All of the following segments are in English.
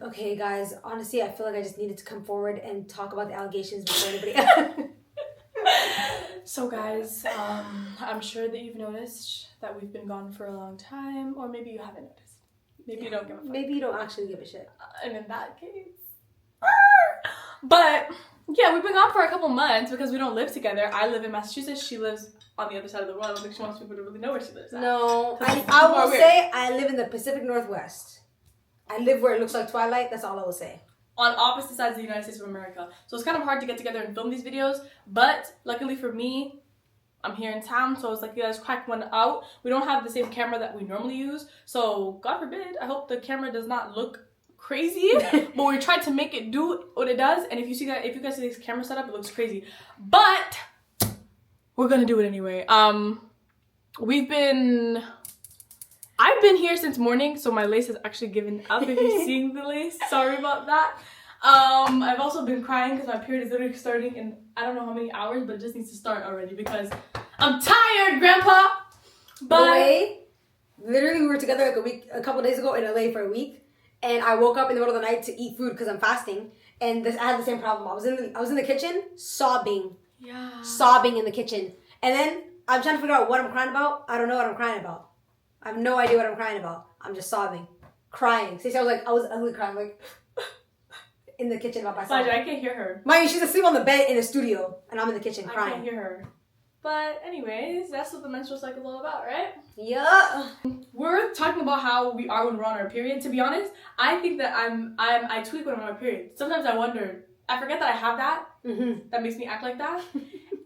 Okay, guys. Honestly, I feel like I just needed to come forward and talk about the allegations before anybody. So, guys, I'm sure that you've noticed that we've been gone for a long time, or maybe you haven't noticed. Maybe you don't give a fuck. Maybe you don't actually give a shit. And in that case, but yeah, we've been gone for a couple months because we don't live together. I live in Massachusetts. She lives on the other side of the world. I don't think she wants people to really know where she lives at. No, I will say I live in the Pacific Northwest. I live where it looks like Twilight. That's all I will say. On opposite sides of the United States of America. So it's kind of hard to get together and film these videos. But luckily for me, I'm here in town. So it's like you guys crack one out. We don't have the same camera that we normally use. So God forbid, I hope the camera does not look crazy. But we tried to make it do what it does. And if you guys see this camera setup, it looks crazy. But we're going to do it anyway. I've been here since morning, so my lace has actually given up. If you're seeing the lace, sorry about that. I've also been crying because my period is literally starting in I don't know how many hours, but it just needs to start already because I'm tired, Grandpa. But literally, we were together like a couple days ago in LA for a week, and I woke up in the middle of the night to eat food because I'm fasting, and I had the same problem. I was in the kitchen sobbing in the kitchen, and then I'm trying to figure out what I'm crying about. I don't know what I'm crying about. I have no idea what I'm crying about. I'm just sobbing, crying. See, I was ugly crying, like in the kitchen by myself. I can't hear her. Mind you, she's asleep on the bed in the studio, and I'm in the kitchen crying. I can't hear her. But anyways, that's what the menstrual cycle is all about, right? Yeah. We're talking about how we are when we're on our period. To be honest, I think that I tweak when I'm on my period. Sometimes I wonder. I forget that I have that. Mm-hmm. That makes me act like that.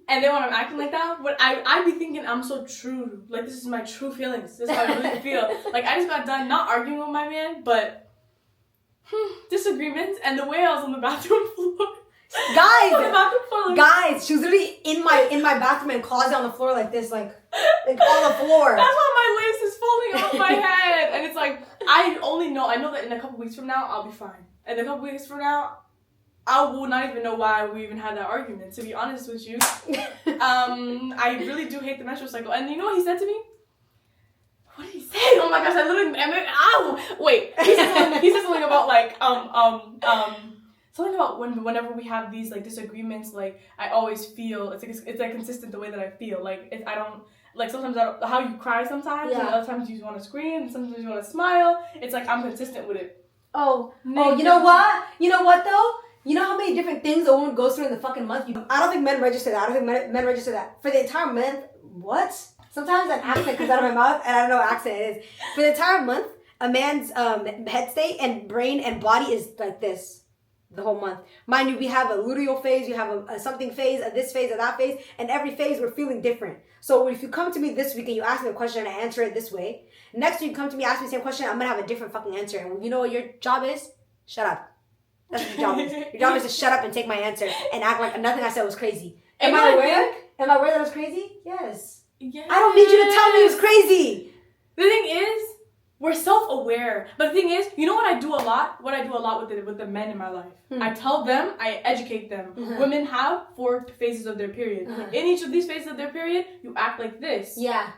And then when I'm acting like that, I be thinking I'm so true. Like, this is my true feelings. This is how I really feel. Like, I just got done not arguing with my man, but disagreements. And the way I was on the bathroom floor. Guys, she was literally in my bathroom and closet on the floor like this, like on the floor. That's why my lace is falling off my head. And it's like, I know that in a couple weeks from now, I'll be fine. And a couple weeks from now, I will not even know why we even had that argument, to be honest with you. I really do hate the menstrual cycle. And you know what he said to me? What did he say? Oh my gosh, I literally, ow! Wait, he said something about like, something about whenever we have these like disagreements, like I always feel, it's like consistent the way that I feel. Like if I don't, like sometimes how you cry sometimes, and other times you want to scream, and sometimes you want to smile. It's like I'm consistent with it. Oh, you know what? You know what though? You know how many different things a woman goes through in the fucking month? I don't think men register that. I don't think men register that. For the entire month, what? Sometimes an accent comes out of my mouth and I don't know what accent it is. For the entire month, a man's head state and brain and body is like this. The whole month. Mind you, we have a luteal phase, you have a something phase, a this phase, a that phase, and every phase we're feeling different. So if you come to me this week and you ask me a question and I answer it this way, next week you come to me, ask me the same question, I'm going to have a different fucking answer. And you know what your job is? Shut up. That's what your job is. Your job is to shut up and take my answer and act like nothing I said was crazy. Am I aware that it was crazy? Yes. I don't need you to tell me it was crazy. The thing is, we're self-aware. But the thing is, you know what I do a lot? What I do a lot with the men in my life. I tell them, I educate them. Women have 4 phases of their period. In each of these phases of their period, you act like this. Yeah.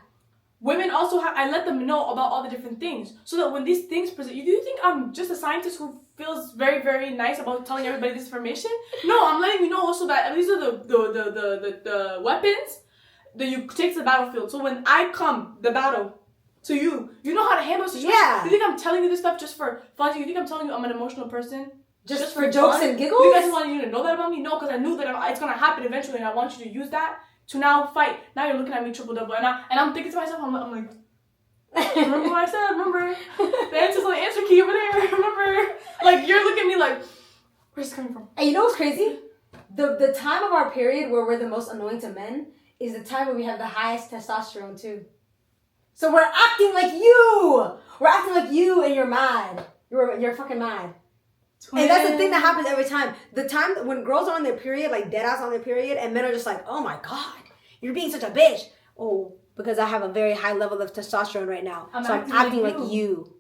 Women also have, I let them know about all the different things. So that when these things present, do you think I'm just a scientist who feels very, very nice about telling everybody this information? No, I'm letting you know also that these are the weapons that you take to the battlefield. So when I come, the battle, to you know how to handle a situation. Yeah. You think I'm telling you this stuff just for fun? You think I'm telling you I'm an emotional person? Just for jokes and giggles? You guys want you to know that about me? No, because I knew that it's going to happen eventually and I want you to use that to now fight. Now you're looking at me triple-double. And I'm thinking to myself, I'm like, remember what I said? Remember? The answer's on the answer key over there. Remember? Like, you're looking at me like, where's this coming from? And you know what's crazy? The time of our period where we're the most annoying to men is the time where we have the highest testosterone too. So we're acting like you. We're acting like you and you're mad. You're fucking mad. Twin. And that's the thing that happens every time. The time when girls are on their period, like dead ass on their period, and men are just like, oh my God, you're being such a bitch. Oh, because I have a very high level of testosterone right now. I'm acting like you.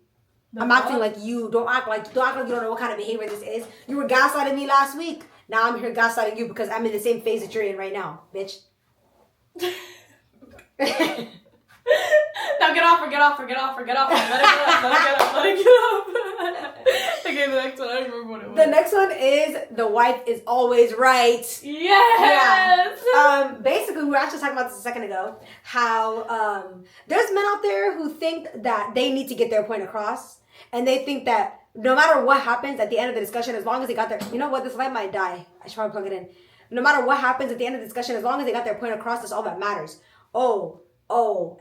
I'm acting like you. Don't act like you don't know what kind of behavior this is. You were gaslighting me last week. Now I'm here gaslighting you because I'm in the same phase that you're in right now, bitch. Now get off her. get off her. Let it get up. Okay, the next one. I don't remember what it was. The next one is the wife is always right. Yes. Yeah. Basically, we were actually talking about this a second ago. How there's men out there who think that they need to get their point across, and they think that no matter what happens at the end of the discussion, as long as they got their, you know what, this light might die. I should probably plug it in. No matter what happens at the end of the discussion, as long as they got their point across, that's all that matters. Oh,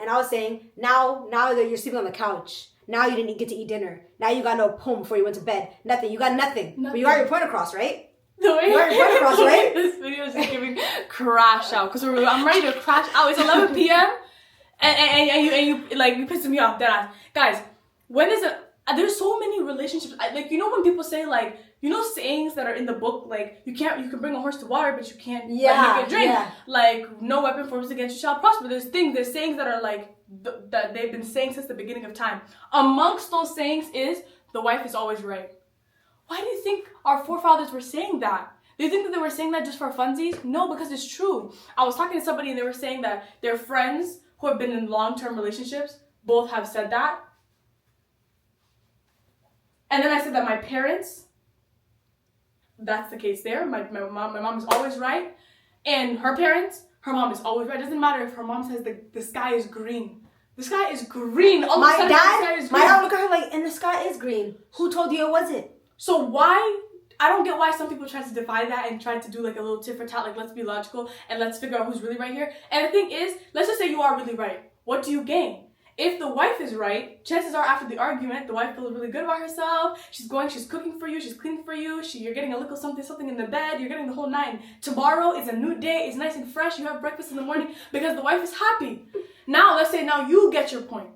and I was saying, now that you're sleeping on the couch, now you didn't get to eat dinner. Now you got no poem before you went to bed. Nothing. You got nothing. But you got your point across, right? The way you got your point across, right? This video is just giving crash out because I'm ready to crash out. It's 11 p.m. and you like you pissing me off. That guys, when is it? There's so many relationships. Like, you know when people say, like, you know sayings that are in the book, like you can bring a horse to water, but you can't make it drink. Yeah. Like, no weapon formed against you shall prosper. There's sayings that are like that they've been saying since the beginning of time. Amongst those sayings is the wife is always right. Why do you think our forefathers were saying that? Do you think that they were saying that just for funsies? No, because it's true. I was talking to somebody and they were saying that their friends who have been in long-term relationships both have said that. And then I said that my parents, that's the case there. My mom is always right. And her parents, her mom is always right. It doesn't matter if her mom says the sky is green. The sky is green. My dad would look at her like, and the sky is green. Who told you it wasn't? So why, I don't get why some people try to defy that and try to do like a little tit for tat, like let's be logical and let's figure out who's really right here. And the thing is, let's just say you are really right. What do you gain? If the wife is right, chances are after the argument, the wife feels really good about herself. She's cooking for you, she's cleaning for you, you're getting a little something in the bed, you're getting the whole nine. Tomorrow is a new day, it's nice and fresh, you have breakfast in the morning because the wife is happy. Now, let's say now you get your point.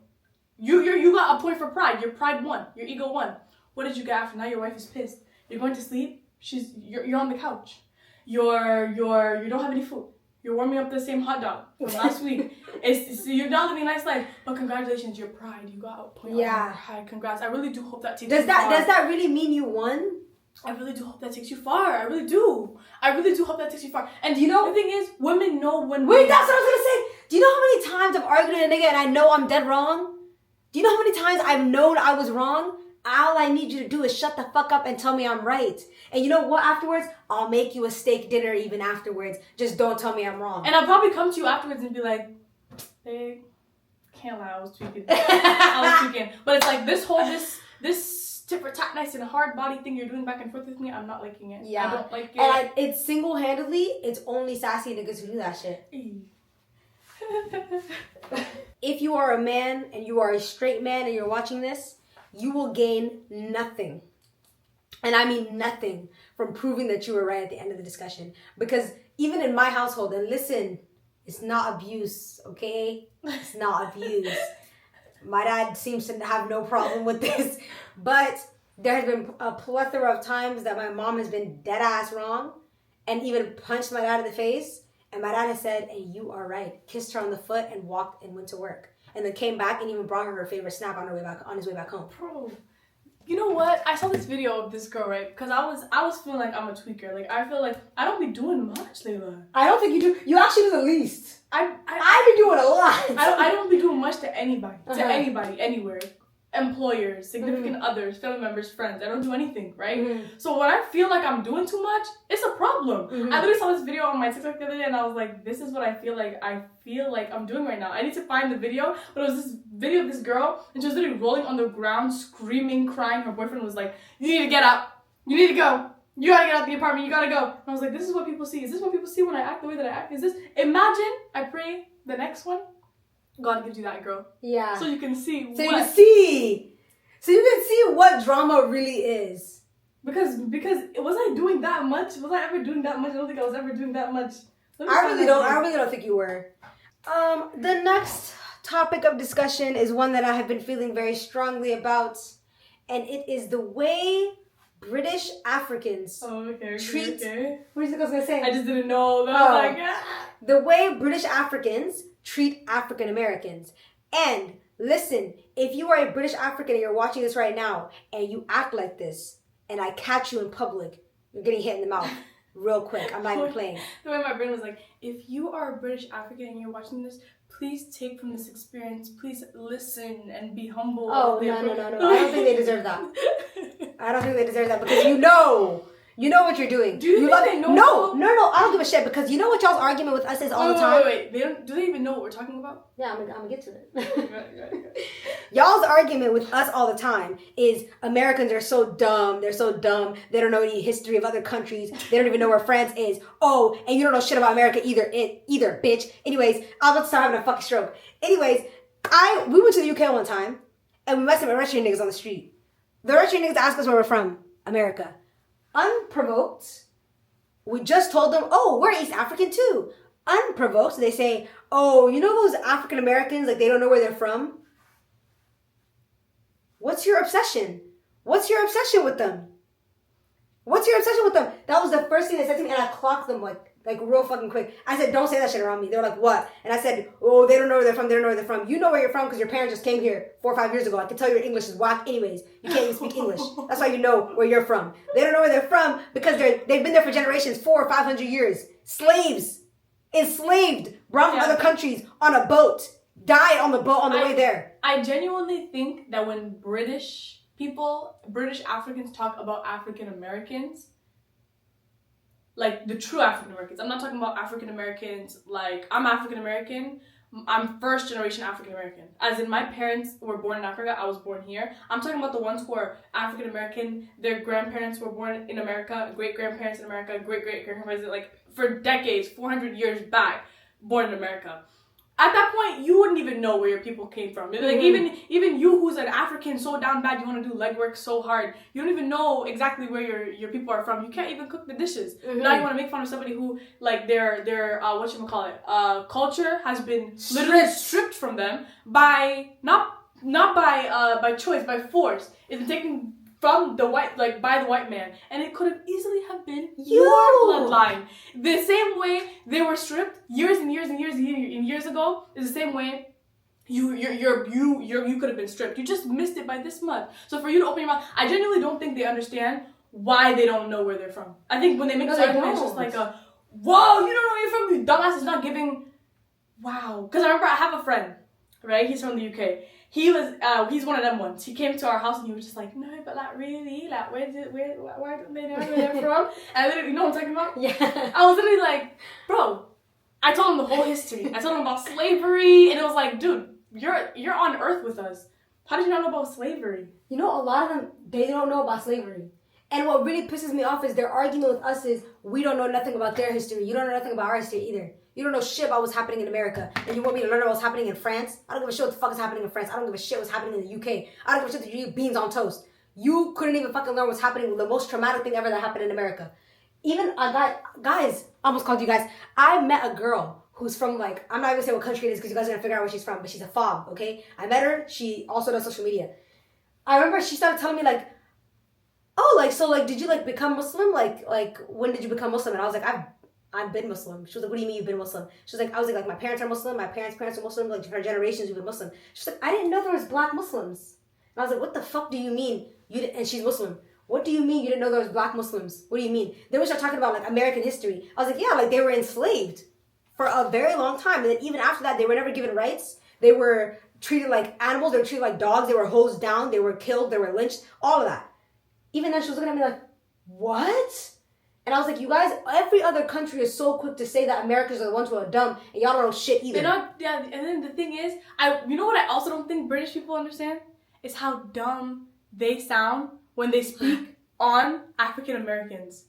You got a point for pride, your pride won, your ego won. What did you get after? Now your wife is pissed. You're going to sleep, you're on the couch. You don't have any food. You're warming up the same hot dog from last week. You're not living a nice life. But congratulations, your pride. You got a point on your pride. Congrats. I really do hope that takes you far. Does that really mean you won? I really do hope that takes you far. I really do. I really do hope that takes you far. And do you know, the thing is, women know when... Wait, that's what I was going to say. Do you know how many times I've argued with a nigga and I know I'm dead wrong? Do you know how many times I've known I was wrong? All I need you to do is shut the fuck up and tell me I'm right. And you know what, afterwards? I'll make you a steak dinner even afterwards. Just don't tell me I'm wrong. And I'll probably come to you afterwards and be like, hey, can't lie, I was tweaking. But it's like this tit for tat nice and hard body thing you're doing back and forth with me, I'm not liking it. Yeah. I don't like it. And it's single-handedly, it's only sassy niggas who do that shit. If you are a man and you are a straight man and you're watching this, you will gain nothing. And I mean nothing from proving that you were right at the end of the discussion. Because even in my household, and listen, it's not abuse, okay? It's not abuse. My dad seems to have no problem with this. But there has been a plethora of times that my mom has been dead ass wrong and even punched my dad in the face. And my dad has said, hey, you are right. Kissed her on the foot and walked and went to work. And then came back and even brought her favorite snack on his way back home. Bro, you know what? I saw this video of this girl, right? Because I was feeling like I'm a tweaker. Like, I feel like I don't be doing much, Layla. I don't think you do. You actually do the least. I've been doing a lot. I don't be doing much to anybody. To anybody, anywhere. Employers, significant others, family members, friends. I don't do anything, right? So when I feel like I'm doing too much, it's a problem. I literally saw this video on my TikTok the other day and I was like, this is what I feel like I'm doing right now. I need to find the video, but it was this video of this girl and she was literally rolling on the ground, screaming, crying. Her boyfriend was like, you need to get up. You need to go. You gotta get out the apartment. You gotta go. And I was like, this is what people see. Is this what people see when I act the way that I act? Is this? Imagine, I pray, the next one, God gives you that girl. Yeah. So you can see So you can see what drama really is. Because was I doing that much? Was I ever doing that much? I don't think I was ever doing that much. I really don't think you were. The next topic of discussion is one that I have been feeling very strongly about. And it is the way British Africans treat... What do you think I was going to say? I just didn't know. Like, the way British Africans treat African Americans. And listen, if you are a British African and you're watching this right now and you act like this and I catch you in public, you're getting hit in the mouth real quick. I'm not even playing. The way my brain was like, if you are a British African and you're watching this, please take from this experience. Please listen and be humble. Oh, no. I don't think they deserve that. I don't think they deserve that because you know what you're doing. Do you think they know? No, I don't give a shit because you know what y'all's argument with us is all the time? Wait. Do they even know what we're talking about? Yeah, I'm gonna get to it. Right. Y'all's argument with us all the time is Americans are so dumb. They're so dumb. They don't know any history of other countries. They don't even know where France is. Oh, and you don't know shit about America either, bitch. Anyways, I was about to start having a fucking stroke. Anyways, we went to the UK one time and we met some Russian niggas on the street. The Russian niggas asked us where we're from. America. Unprovoked, we just told them, oh, we're East African too. Unprovoked, they say, oh, you know those African Americans, like they don't know where they're from? What's your obsession? What's your obsession with them? That was the first thing they said to me, and I clocked them like real fucking quick. I said, don't say that shit around me. They were like, what? And I said, oh, they don't know where they're from. You know where you're from because your parents just came here 4 or 5 years ago. I can tell your English is whack anyways. You can't even speak English. That's why you know where you're from. They don't know where they're from because they've been there for generations, 400 or 500 years. Slaves. Enslaved. Brought from other countries on a boat. Died on the boat on the way there. I genuinely think that when British Africans talk about African Americans, like the true African Americans. I'm not talking about African Americans like I'm African American. I'm first generation African American. As in my parents were born in Africa, I was born here. I'm talking about the ones who are African American, their grandparents were born in America, great grandparents in America, great grandparents like for decades, 400 years back, born in America. At that point, you wouldn't even know where your people came from. Like even you, who's an African, so down bad, you want to do legwork so hard. You don't even know exactly where your people are from. You can't even cook the dishes. Mm-hmm. Now you want to make fun of somebody who, like, their culture has been literally stripped from them by not by choice, by force. It's been taken from the white, like by the white man, and it could have easily have been your bloodline. The same way they were stripped years ago is the same way you could have been stripped. You just missed it by this much. So for you to open your mouth, I genuinely don't think they understand why they don't know where they're from. I think when they make this argument, it's just like whoa, you don't know where you're from, you dumbass. Is not giving. Wow, because I remember I have a friend, right? He's from the UK. He's one of them ones. He came to our house and he was just like, no, but like really, like why don't they know where they're from? And I literally, you know what I'm talking about? Yeah. I was literally like, bro, I told him the whole history. I told him about slavery, and it was like, dude, you're on Earth with us. How did you not know about slavery? You know, a lot of them, they don't know about slavery. And what really pisses me off is their argument with us is we don't know nothing about their history. You don't know nothing about our history either. You don't know shit about what's happening in America. And you want me to learn about what's happening in France? I don't give a shit what the fuck is happening in France. I don't give a shit what's happening in the UK. I don't give a shit that you eat beans on toast. You couldn't even fucking learn what's happening with the most traumatic thing ever that happened in America. Even a guy, guys, I almost called you guys. I met a girl who's from like, I'm not even saying what country it is because you guys are going to figure out where she's from, but she's a fob, okay? I met her. She also does social media. I remember she started telling me like, oh, like, so like, did you like become Muslim? Like, when did you become Muslim? And I was like, I've been Muslim. She was like, what do you mean you've been Muslim? She was like, I was like, my parents are Muslim. My parents are Muslim. Like, for generations, we've been Muslim. She's like, I didn't know there was black Muslims. And I was like, what the fuck do you mean? And she's Muslim. What do you mean you didn't know there was black Muslims? What do you mean? Then we started talking about, like, American history. I was like, yeah, like, they were enslaved for a very long time. And then even after that, they were never given rights. They were treated like animals. They were treated like dogs. They were hosed down. They were killed. They were lynched. All of that. Even then, she was looking at me like, what? And I was like, you guys, every other country is so quick to say that Americans are the ones who are dumb, and y'all don't know shit either. They're not, yeah, and then the thing is, you know what I also don't think British people understand? Is how dumb they sound when they speak on African Americans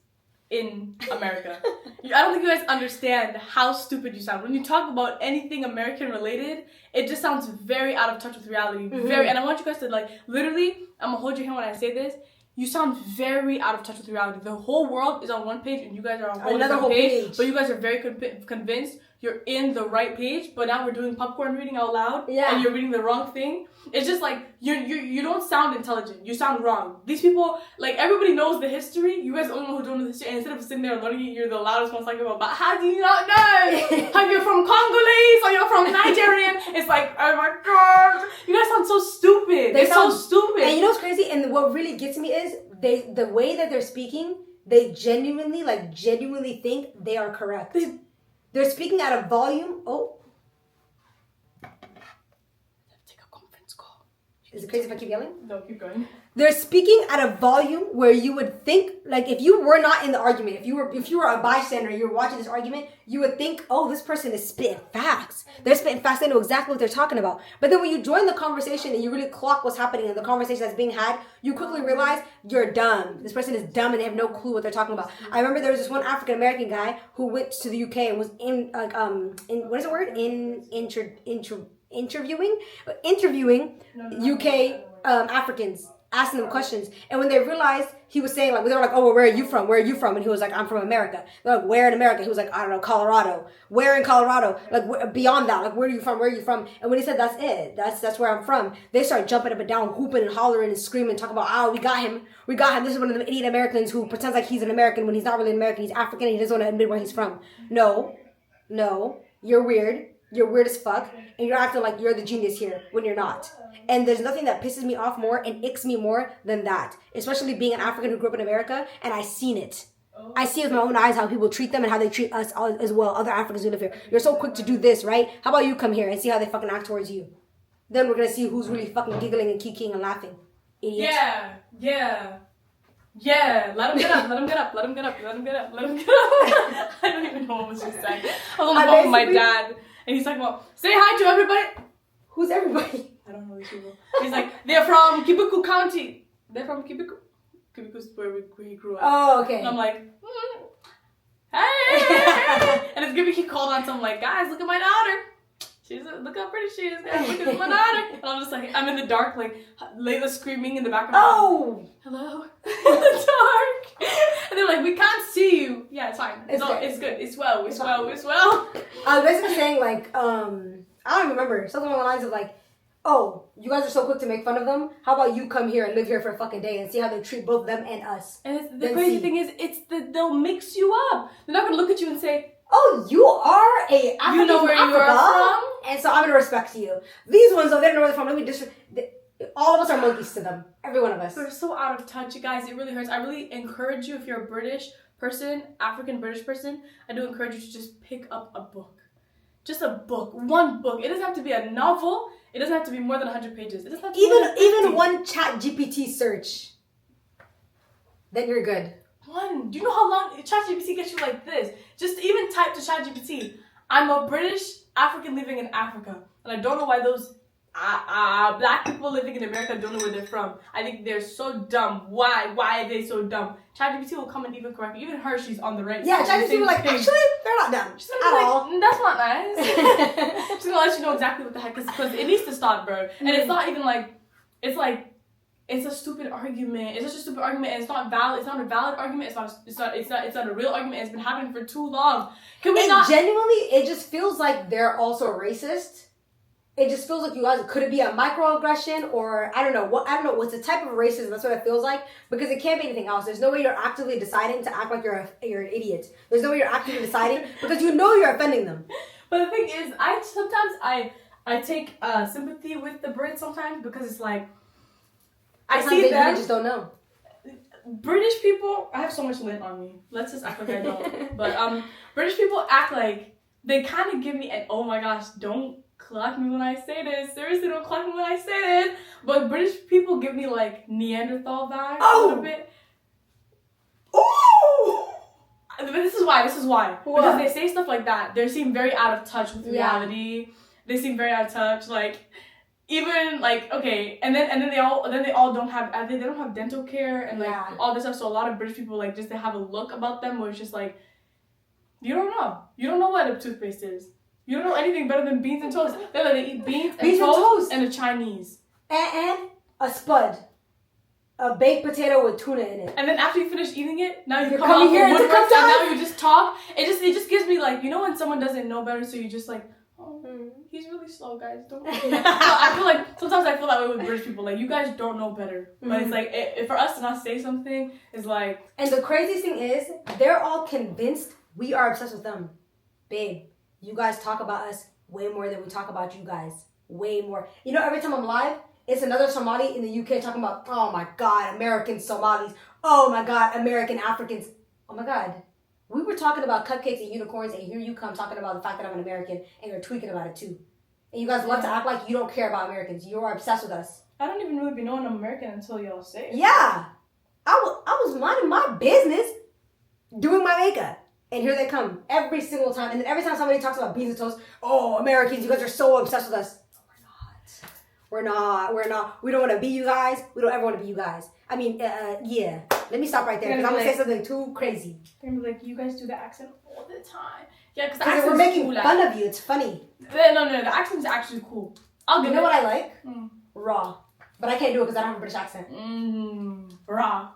in America. I don't think you guys understand how stupid you sound. When you talk about anything American related, it just sounds very out of touch with reality. Mm-hmm. And I want you guys to like, literally, I'm gonna hold your hand when I say this. You sound very out of touch with reality. The whole world is on one page and you guys are on another whole page. But you guys are very convinced you're in the right page, but now we're doing popcorn reading out loud and you're reading the wrong thing. It's just like, you don't sound intelligent. You sound wrong. These people, like, everybody knows the history. You guys are the only one who don't know the history. And instead of sitting there and learning it, you're the loudest ones talking about, but how do you not know? Have you from Congolese or you're from Nigerian? It's like, oh my God. You guys sound so stupid. They're so stupid. And you know what's crazy? And what really gets me is the way that they're speaking, they genuinely think they are correct. They're speaking at a volume. Oh. Take a conference call. Is it crazy if I keep yelling? No, keep going. They're speaking at a volume where you would think, like, if you were not in the argument, if you were a bystander, you were watching this argument, you would think, oh, this person is spitting facts. They're spitting facts. They know exactly what they're talking about. But then when you join the conversation and you really clock what's happening in the conversation that's being had, you quickly realize you're dumb. This person is dumb and they have no clue what they're talking about. I remember there was this one African American guy who went to the UK and was interviewing UK Africans, asking them questions. And when they realized he was saying, like, they were like, oh, well, where are you from? Where are you from? And he was like, I'm from America. They're like, where in America? He was like, I don't know, Colorado. Where in Colorado? Like, beyond that, like, where are you from? Where are you from? And when he said, that's it, that's where I'm from, they started jumping up and down, hooping and hollering and screaming, talking about, oh, we got him. This is one of them idiot Americans who pretends like he's an American when he's not really an American. He's African and he doesn't want to admit where he's from. No, you're weird. You're weird as fuck, and you're acting like you're the genius here when you're not. And there's nothing that pisses me off more and icks me more than that. Especially being an African who grew up in America, and I seen it. I see with my own eyes how people treat them and how they treat us as well, other Africans who live here. You're so quick to do this, right? How about you come here and see how they fucking act towards you? Then we're gonna see who's really fucking giggling and kikiing and laughing. Idiot. Yeah, let him get up. I don't even know what was just saying. I was on the phone with my dad, and he's talking about, say hi to everybody. Who's everybody? I don't know these people. He's like, they're from Kibuku County. They're from Kibuku. Kibuku's where he grew up. Oh, okay. And I'm like, hey. And it's gonna be, he called on some, like, guys, look at my daughter. Look how pretty she is, guys. Look at my daughter. And I'm just like, I'm in the dark, like, Layla screaming in the background. Oh! Hello? In the dark. And they're like, we can't see you. Yeah, it's fine. It's good. It's well. I was basically saying, like, I don't remember. Something along the lines of, like, oh, you guys are so quick to make fun of them. How about you come here and live here for a fucking day and see how they treat both them and us? And the crazy thing is, they'll mix you up. They're not going to look at you and say, oh, you are a African, you know where you are from? And so I'm going to respect you. These ones, though, they don't know where they're from. All of us are monkeys to them. Every one of us. We're so out of touch, you guys. It really hurts. I really encourage you, if you're a British person, African British person, I do encourage you to just pick up a book. Just a book. One book. It doesn't have to be a novel. It doesn't have to be more than 100 pages. It doesn't have to be even one ChatGPT search. Then you're good. One. Do you know how long ChatGPT gets you like this? Just even type to ChatGPT, I'm a British African living in Africa. And I don't know why those black people living in America don't know where they're from. I think they're so dumb. Why are they so dumb? ChatGPT will come and even correct me. Even her, she's on the right side. Yeah, ChatGPT will like, actually, they're not dumb. She's at all. That's not nice. She's gonna let you know exactly what the heck is, because it needs to stop, bro. And it's not even like, it's a stupid argument. It's just a stupid argument, and it's not valid. It's not a valid argument. It's not a real argument. It's been happening for too long. Genuinely, it just feels like they're also racist. It just feels like you guys, could it be a microaggression, or I don't know what's the type of racism. That's what it feels like, because it can't be anything else. There's no way you're actively deciding to act like you're an idiot. There's no way you're actively deciding because you know you're offending them. But the thing is, I take sympathy with the Brits sometimes, because it's like, I see them. They just don't know. British people, I have so much lint on me. Let's just act like I don't. But British people act like they kind of give me an, oh my gosh, don't clock me when I say this. Seriously, don't clock me when I say this. But British people give me like Neanderthal vibes a little bit. Ooh! But this is why. What? Because they say stuff like that. They seem very out of touch with reality. They seem very out of touch. Like, even like, okay, and then they all don't have dental care and like all this stuff. So a lot of British people, like, just they have a look about them where it's just like, you don't know what a toothpaste is. You don't know anything better than beans and toast. They eat beans and toast and a Chinese and a spud, a baked potato with tuna in it. And then after you finish eating it, now you come out here and now you just talk. It just gives me like, you know when someone doesn't know better, so you just like, oh, he's really slow, guys. Don't. So I feel like sometimes I feel that way with British people. Like, you guys don't know better, but it's like for us to not say something is like. And the craziest thing is, they're all convinced we are obsessed with them, babe. You guys talk about us way more than we talk about you guys. Way more. You know, every time I'm live, it's another Somali in the UK talking about, oh my God, American Somalis. oh my God, American Africans. Oh my God. We were talking about cupcakes and unicorns, and here you come talking about the fact that I'm an American, and you're tweaking about it too. And you guys love to act like you don't care about Americans. You are obsessed with us. I don't even really be knowing I'm American until y'all say it. Yeah. I was minding my business, doing my makeup. And here they come every single time. And then every time somebody talks about beans and toast, oh, Americans, you guys are so obsessed with us. We're not. We don't want to be you guys. We don't ever want to be you guys. I mean, yeah. Let me stop right there because I'm going to say something too crazy. They're going to be like, you guys do the accent all the time. Yeah, because we're making fun of you. It's funny. No, the accent's actually cool. You know what I like? Raw. But I can't do it because I don't have a British accent. Raw.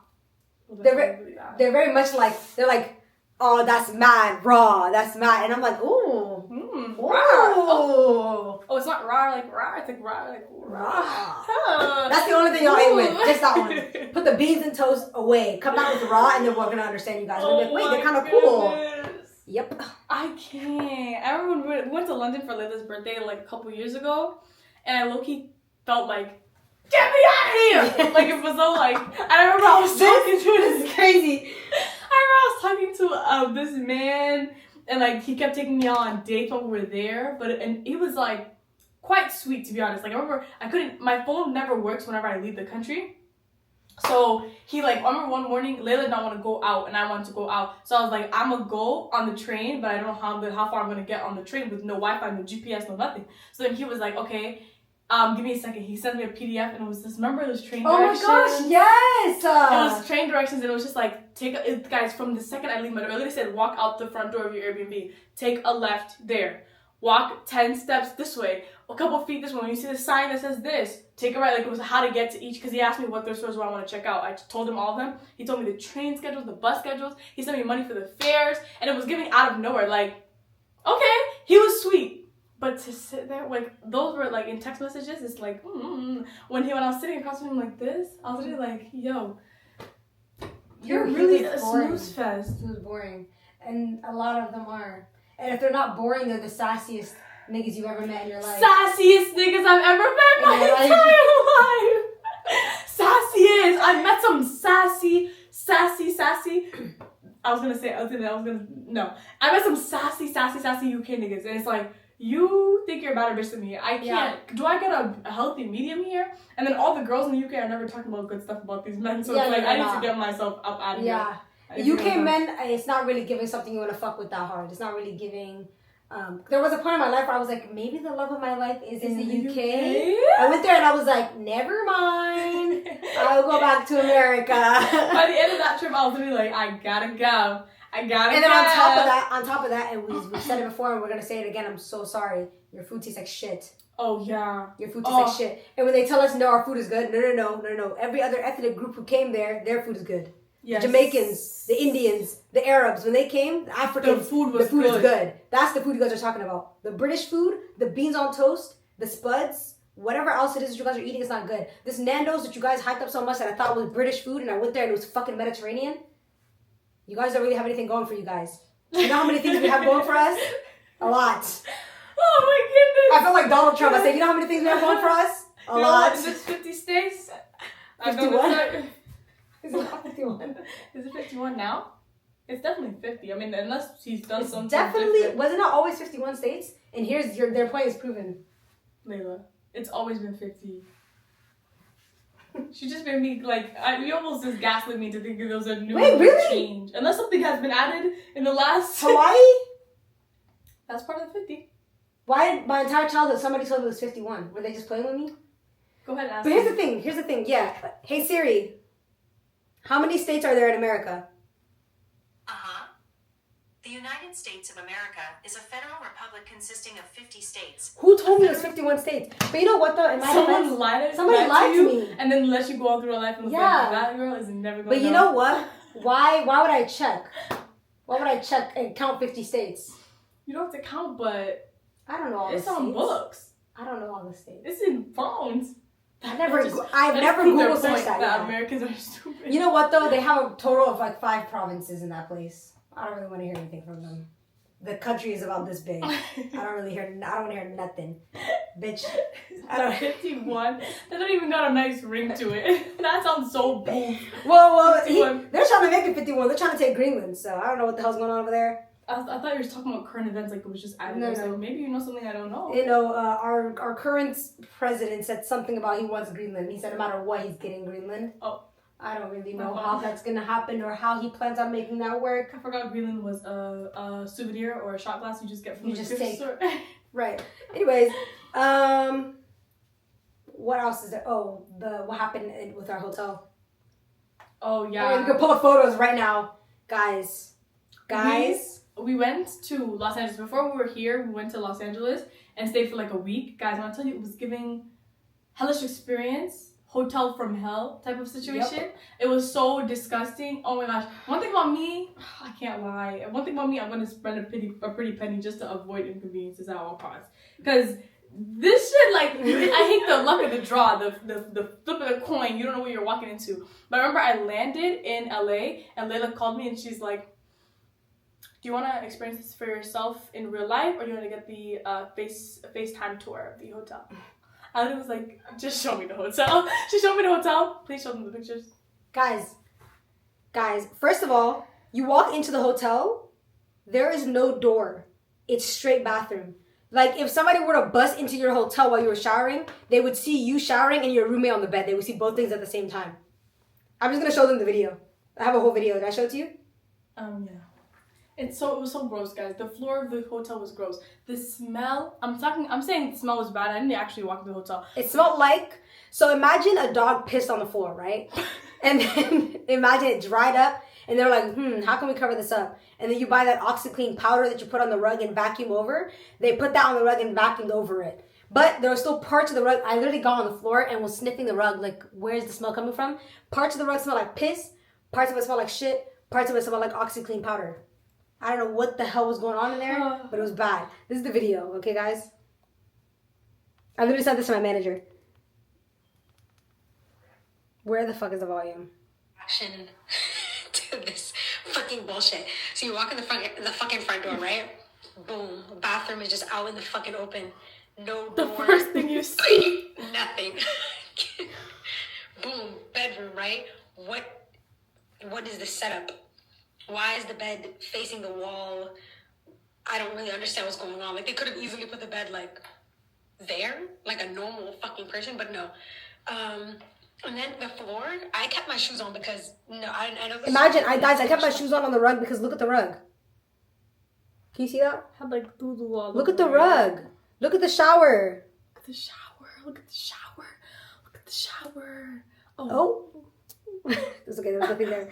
They're very much like, they're like, oh, that's mad, raw, that's mad. And I'm like, ooh. Ooh. Oh, it's not raw like raw. It's like raw like raw. That's the only thing y'all ain't with. Just that one. Put the beans and toast away. Come out with raw and then we're going to understand you guys. We're like, wait, they're kind of cool. Yep. I can't. I remember when we went to London for Layla's birthday like a couple years ago. And I low-key felt like, get me out of here! Like, it was so like, I remember I was talking to this is crazy. I remember I was talking to this man, and like, he kept taking me on dates while we were there, and it was like, quite sweet to be honest. Like, I remember, my phone never works whenever I leave the country. So, I remember one morning, Layla did not want to go out, and I wanted to go out. So I was like, I'm gonna go on the train, but I don't know how far I'm gonna get on the train with no Wi-Fi, no GPS, no nothing. So then he was like, okay, give me a second. He sent me a PDF and it was this. Remember those train directions? Oh my gosh, yes! It was train directions and it was just like, guys, from the second I leave my door, it literally said, walk out the front door of your Airbnb. Take a left there. Walk 10 steps this way. A couple feet this way. When you see the sign that says this, take a right. Like, it was how to get to each, because he asked me what their stores were I want to check out. I told him all of them. He told me the train schedules, the bus schedules. He sent me money for the fares. And it was giving out of nowhere. Like, okay, he was sweet. But to sit there, like, those were, like, in text messages, it's like, When I was sitting across from him like this, I was really like, yo, you're really a snooze fest. It was boring. And a lot of them are. And if they're not boring, they're the sassiest niggas you've ever met in your life. Sassiest niggas I've ever met in my entire life. Sassiest. I met some sassy. I met some sassy UK niggas. And it's like, you think you're a better bitch than me. I can't. Yeah. Do I get a healthy medium here? And then all the girls in the UK are never talking about good stuff about these men. So it's like, I need to get myself up out of here. Yeah. UK men, it's not really giving something you want to fuck with that hard. It's not really giving... there was a point in my life where I was like, maybe the love of my life is in the UK. I went there and I was like, never mind. I'll go back to America. By the end of that trip, I was really like, I gotta go. And then on top of that, and we've said it before and we're going to say it again, I'm so sorry. Your food tastes like shit. Oh, yeah. Your food tastes like shit. And when they tell us, no, our food is good, no. Every other ethnic group who came there, their food is good. Yes. The Jamaicans, the Indians, the Arabs, when they came, the Africans, the food is good. That's the food you guys are talking about. The British food, the beans on toast, the spuds, whatever else it is that you guys are eating is not good. This Nando's that you guys hyped up so much that I thought was British food and I went there and it was fucking Mediterranean. You guys don't really have anything going for you guys. You know how many things we have going for us? A lot. Oh my goodness. I feel like Donald Trump. I say, you know how many things we have going for us? A lot. Is it 50 states? 51? Is it not 51? Is it 51 now? It's definitely 50. I mean, unless he's done something definitely, different. Wasn't it always 51 states? And here's their point is proven. Layla, it's always been 50. She just made me, like, you almost just gaslit me to think that there was a new change. Unless something has been added in the last... Hawaii? That's part of the 50. Why, my entire childhood, somebody told me it was 51. Were they just playing with me? Go ahead and ask But here's the thing, yeah. Hey, Siri, how many states are there in America? The United States of America is a federal republic consisting of 50 states. Who told me it was 51 states? But you know what though? In my defense, somebody lied to me. And then let you go all through her life and like, that girl is never going to But you know what? Why would I check? Why would I check and count 50 states? You don't have to count, but I don't know all the states. It's on books. I don't know all the states. It's in phones. I've never Google searched that. Americans are stupid. You know what though? They have a total of like 5 provinces in that place. I don't really want to hear anything from them. The country is about this big. I don't want to hear nothing. Bitch, 51. That don't even got a nice ring to it. That sounds so bold. They're trying to make it 51. They're trying to take Greenland, so I don't know what the hell's going on over there. I thought you were talking about current events, like it was just added. No. Like, maybe you know something I don't know. You know, our current president said something about he wants Greenland. He said no matter what, he's getting Greenland. Oh. I don't really know how that's going to happen or how he plans on making that work. I forgot Greenland was a souvenir or a shot glass you just get from the gift store. Right. Anyways, what else is there? Oh, what happened with our hotel. Oh, yeah. You can pull up photos right now. Guys. We went to Los Angeles. Before we were here, we went to Los Angeles and stayed for like a week. Guys, I want to tell you, it was giving hellish experience. Hotel from hell type of situation. Yep. It was so disgusting. Oh my gosh. One thing about me, I can't lie. One thing about me, I'm going to spend a pretty penny just to avoid inconveniences at all costs. Because this shit, like, I hate the luck of the draw, the flip of the coin. You don't know what you're walking into. But I remember I landed in LA and Layla called me and she's like, do you want to experience this for yourself in real life or do you want to get the FaceTime tour of the hotel? I was like, just show me the hotel. She showed me the hotel. Please show them the pictures. Guys, first of all, you walk into the hotel, there is no door. It's straight bathroom. Like, if somebody were to bust into your hotel while you were showering, they would see you showering and your roommate on the bed. They would see both things at the same time. I'm just going to show them the video. I have a whole video. Did I show it to you? Yeah. It was so gross, guys. The floor of the hotel was gross. The smell, I'm saying the smell was bad. I didn't actually walk into the hotel. It smelled like, so imagine a dog pissed on the floor, right? And then imagine it dried up and they're like, how can we cover this up? And then you buy that OxyClean powder that you put on the rug and vacuum over. They put that on the rug and vacuumed over it. But there were still parts of the rug. I literally got on the floor and was sniffing the rug, like, where's the smell coming from? Parts of the rug smell like piss. Parts of it smell like shit. Parts of it smell like OxyClean powder. I don't know what the hell was going on in there, but it was bad. This is the video, okay, guys? I literally sent this to my manager. Where the fuck is the volume? Action to this fucking bullshit. So you walk in the fucking front door, right? Boom. Bathroom is just out in the fucking open. No door. The first thing you see. Nothing. Boom. Bedroom, right? What is the setup? Why is the bed facing the wall? I don't really understand what's going on. Like, they could have easily put the bed, like, there, like a normal fucking person, but no. And then the floor, I kept my shoes on because, I know this. Imagine, I kept my shoes on the rug because look at the rug. Can you see that? Had, like, doo-doo all Look at the rug. Look at the shower. Look at the shower. Look at the shower. Look at the shower. Oh. It's okay, there's nothing there.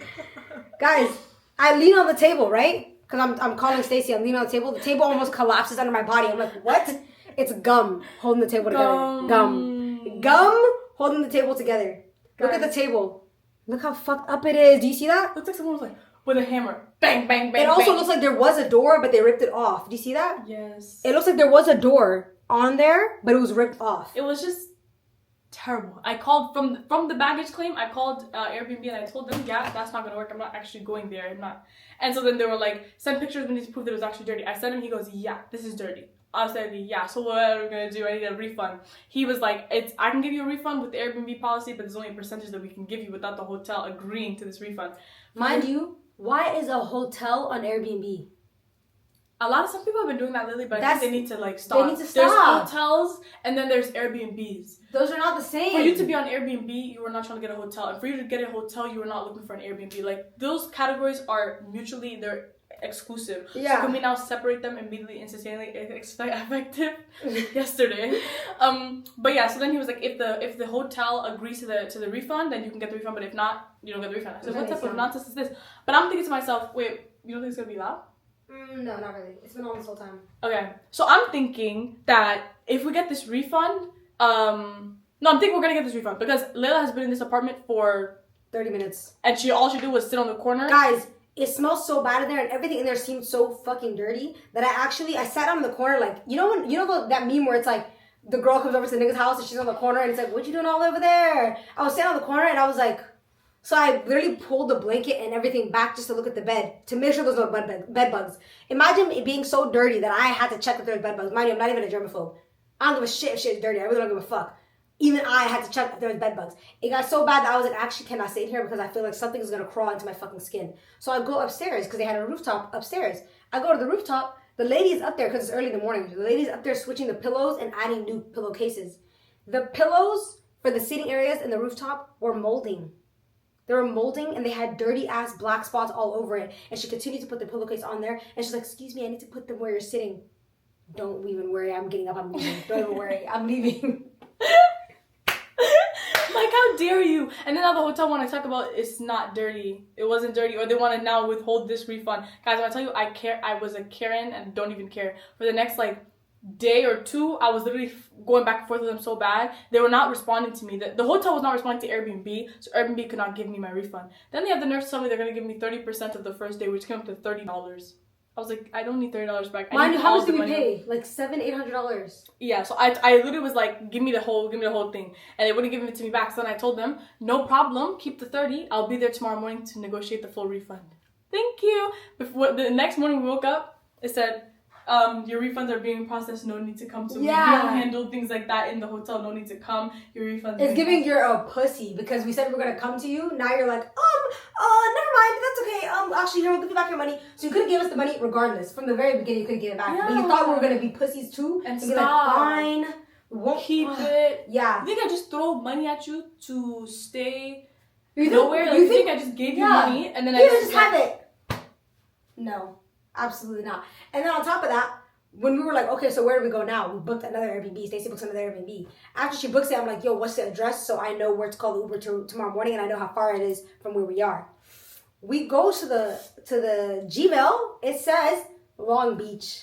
Guys, I lean on the table, right? Because I'm calling Stacy. I'm leaning on the table. The table almost collapses under my body. I'm like, what? It's gum holding the table together. Gum holding the table together. Look at the table. Look how fucked up it is. Do you see that? Looks like someone was like, with a hammer. Bang, bang, bang, It also bang. looks like there was a door, but they ripped it off. Do you see that? Yes. It looks like there was a door on there, but it was ripped off. It was just terrible. I called from the baggage claim. I called Airbnb and I told them, yeah, that's not gonna work. I'm not actually going there. I'm not. And so then they were like, send pictures. We need to prove that it was actually dirty. I sent him. He goes, yeah, this is dirty. I said, yeah. So what are we gonna do? I need a refund. He was like, I can give you a refund with the Airbnb policy, but there's only a percentage that we can give you without the hotel agreeing to this refund. Mind you, why is a hotel on Airbnb? Some people have been doing that lately, but I think they need to like stop. They need to stop. There's hotels and then there's Airbnbs. Those are not the same. For you to be on Airbnb, you are not trying to get a hotel. And for you to get a hotel, you are not looking for an Airbnb. Like, those categories are mutually, they're exclusive. Yeah. So can we now separate them immediately, instantaneously, effective yesterday? But yeah, so then he was like, if the hotel agrees to the refund, then you can get the refund. But if not, you don't get the refund. I said, what type of nonsense is this? But I'm thinking to myself, wait, you don't think it's gonna be loud? No, not really. It's been on this whole time. Okay, so I'm thinking that if we get this refund, I'm thinking we're gonna get this refund because Layla has been in this apartment for 30 minutes. And all she did was sit on the corner. Guys, it smells so bad in there and everything in there seemed so fucking dirty that I sat on the corner like, that meme where it's like, the girl comes over to the nigga's house and she's on the corner and it's like, what you doing all over there? I was sitting on the corner and I was like, so I literally pulled the blanket and everything back just to look at the bed to make sure there's no bed bugs. Imagine it being so dirty that I had to check if there was bed bugs. Mind you, I'm not even a germaphobe. I don't give a shit if shit is dirty. I really don't give a fuck. Even I had to check if there was bed bugs. It got so bad that I was like, I actually cannot stay in here because I feel like something's gonna crawl into my fucking skin. So I go upstairs because they had a rooftop upstairs. I go to the rooftop. The lady is up there because it's early in the morning. The lady's up there switching the pillows and adding new pillowcases. The pillows for the seating areas in the rooftop were molding. They were molding and they had dirty ass black spots all over it. And she continued to put the pillowcase on there. And she's like, excuse me, I need to put them where you're sitting. Don't even worry, I'm getting up, I'm leaving. Don't even worry, I'm leaving. Like, how dare you? And then now the hotel want to talk about it's not dirty. It wasn't dirty. Or they want to now withhold this refund. Guys, I want to tell you, I was a Karen and don't even care. For the next, like, day or two, I was literally going back and forth with them so bad. They were not responding to me. The hotel was not responding to Airbnb, so Airbnb could not give me my refund. Then they have the nurse tell me they're going to give me 30% of the first day, which came up to $30. I was like, I don't need $30 back. Mind you, how much did we pay? Like $700-800. Yeah, so I literally was like, give me the whole thing, and they wouldn't give it to me back. So then I told them, no problem, keep the 30. I'll be there tomorrow morning to negotiate the full refund. Thank you. Before the next morning we woke up, it said, your refunds are being processed. No need to come. So we don't handle things like that in the hotel. No need to come. Your refunds. It's giving you're a pussy because we said we were gonna come to you. Now you're like, never mind. That's okay. Actually, here, we'll give you back your money. So you could have given us the money regardless. From the very beginning, you could have given it back. Yeah. But you thought we were gonna be pussies too, and be stop. like, fine, we won't keep it. Yeah. You think I just throw money at you to stay you nowhere? Like, you think I just gave you money and then I just have it? No, absolutely not. And then on top of that, when we were like, okay, so where do we go now? We booked another Airbnb. Stacey books another Airbnb. After she books it, I'm like, yo, what's the address? So I know where to call the Uber to tomorrow morning, and I know how far it is from where we are. We go to the Gmail. It says Long Beach.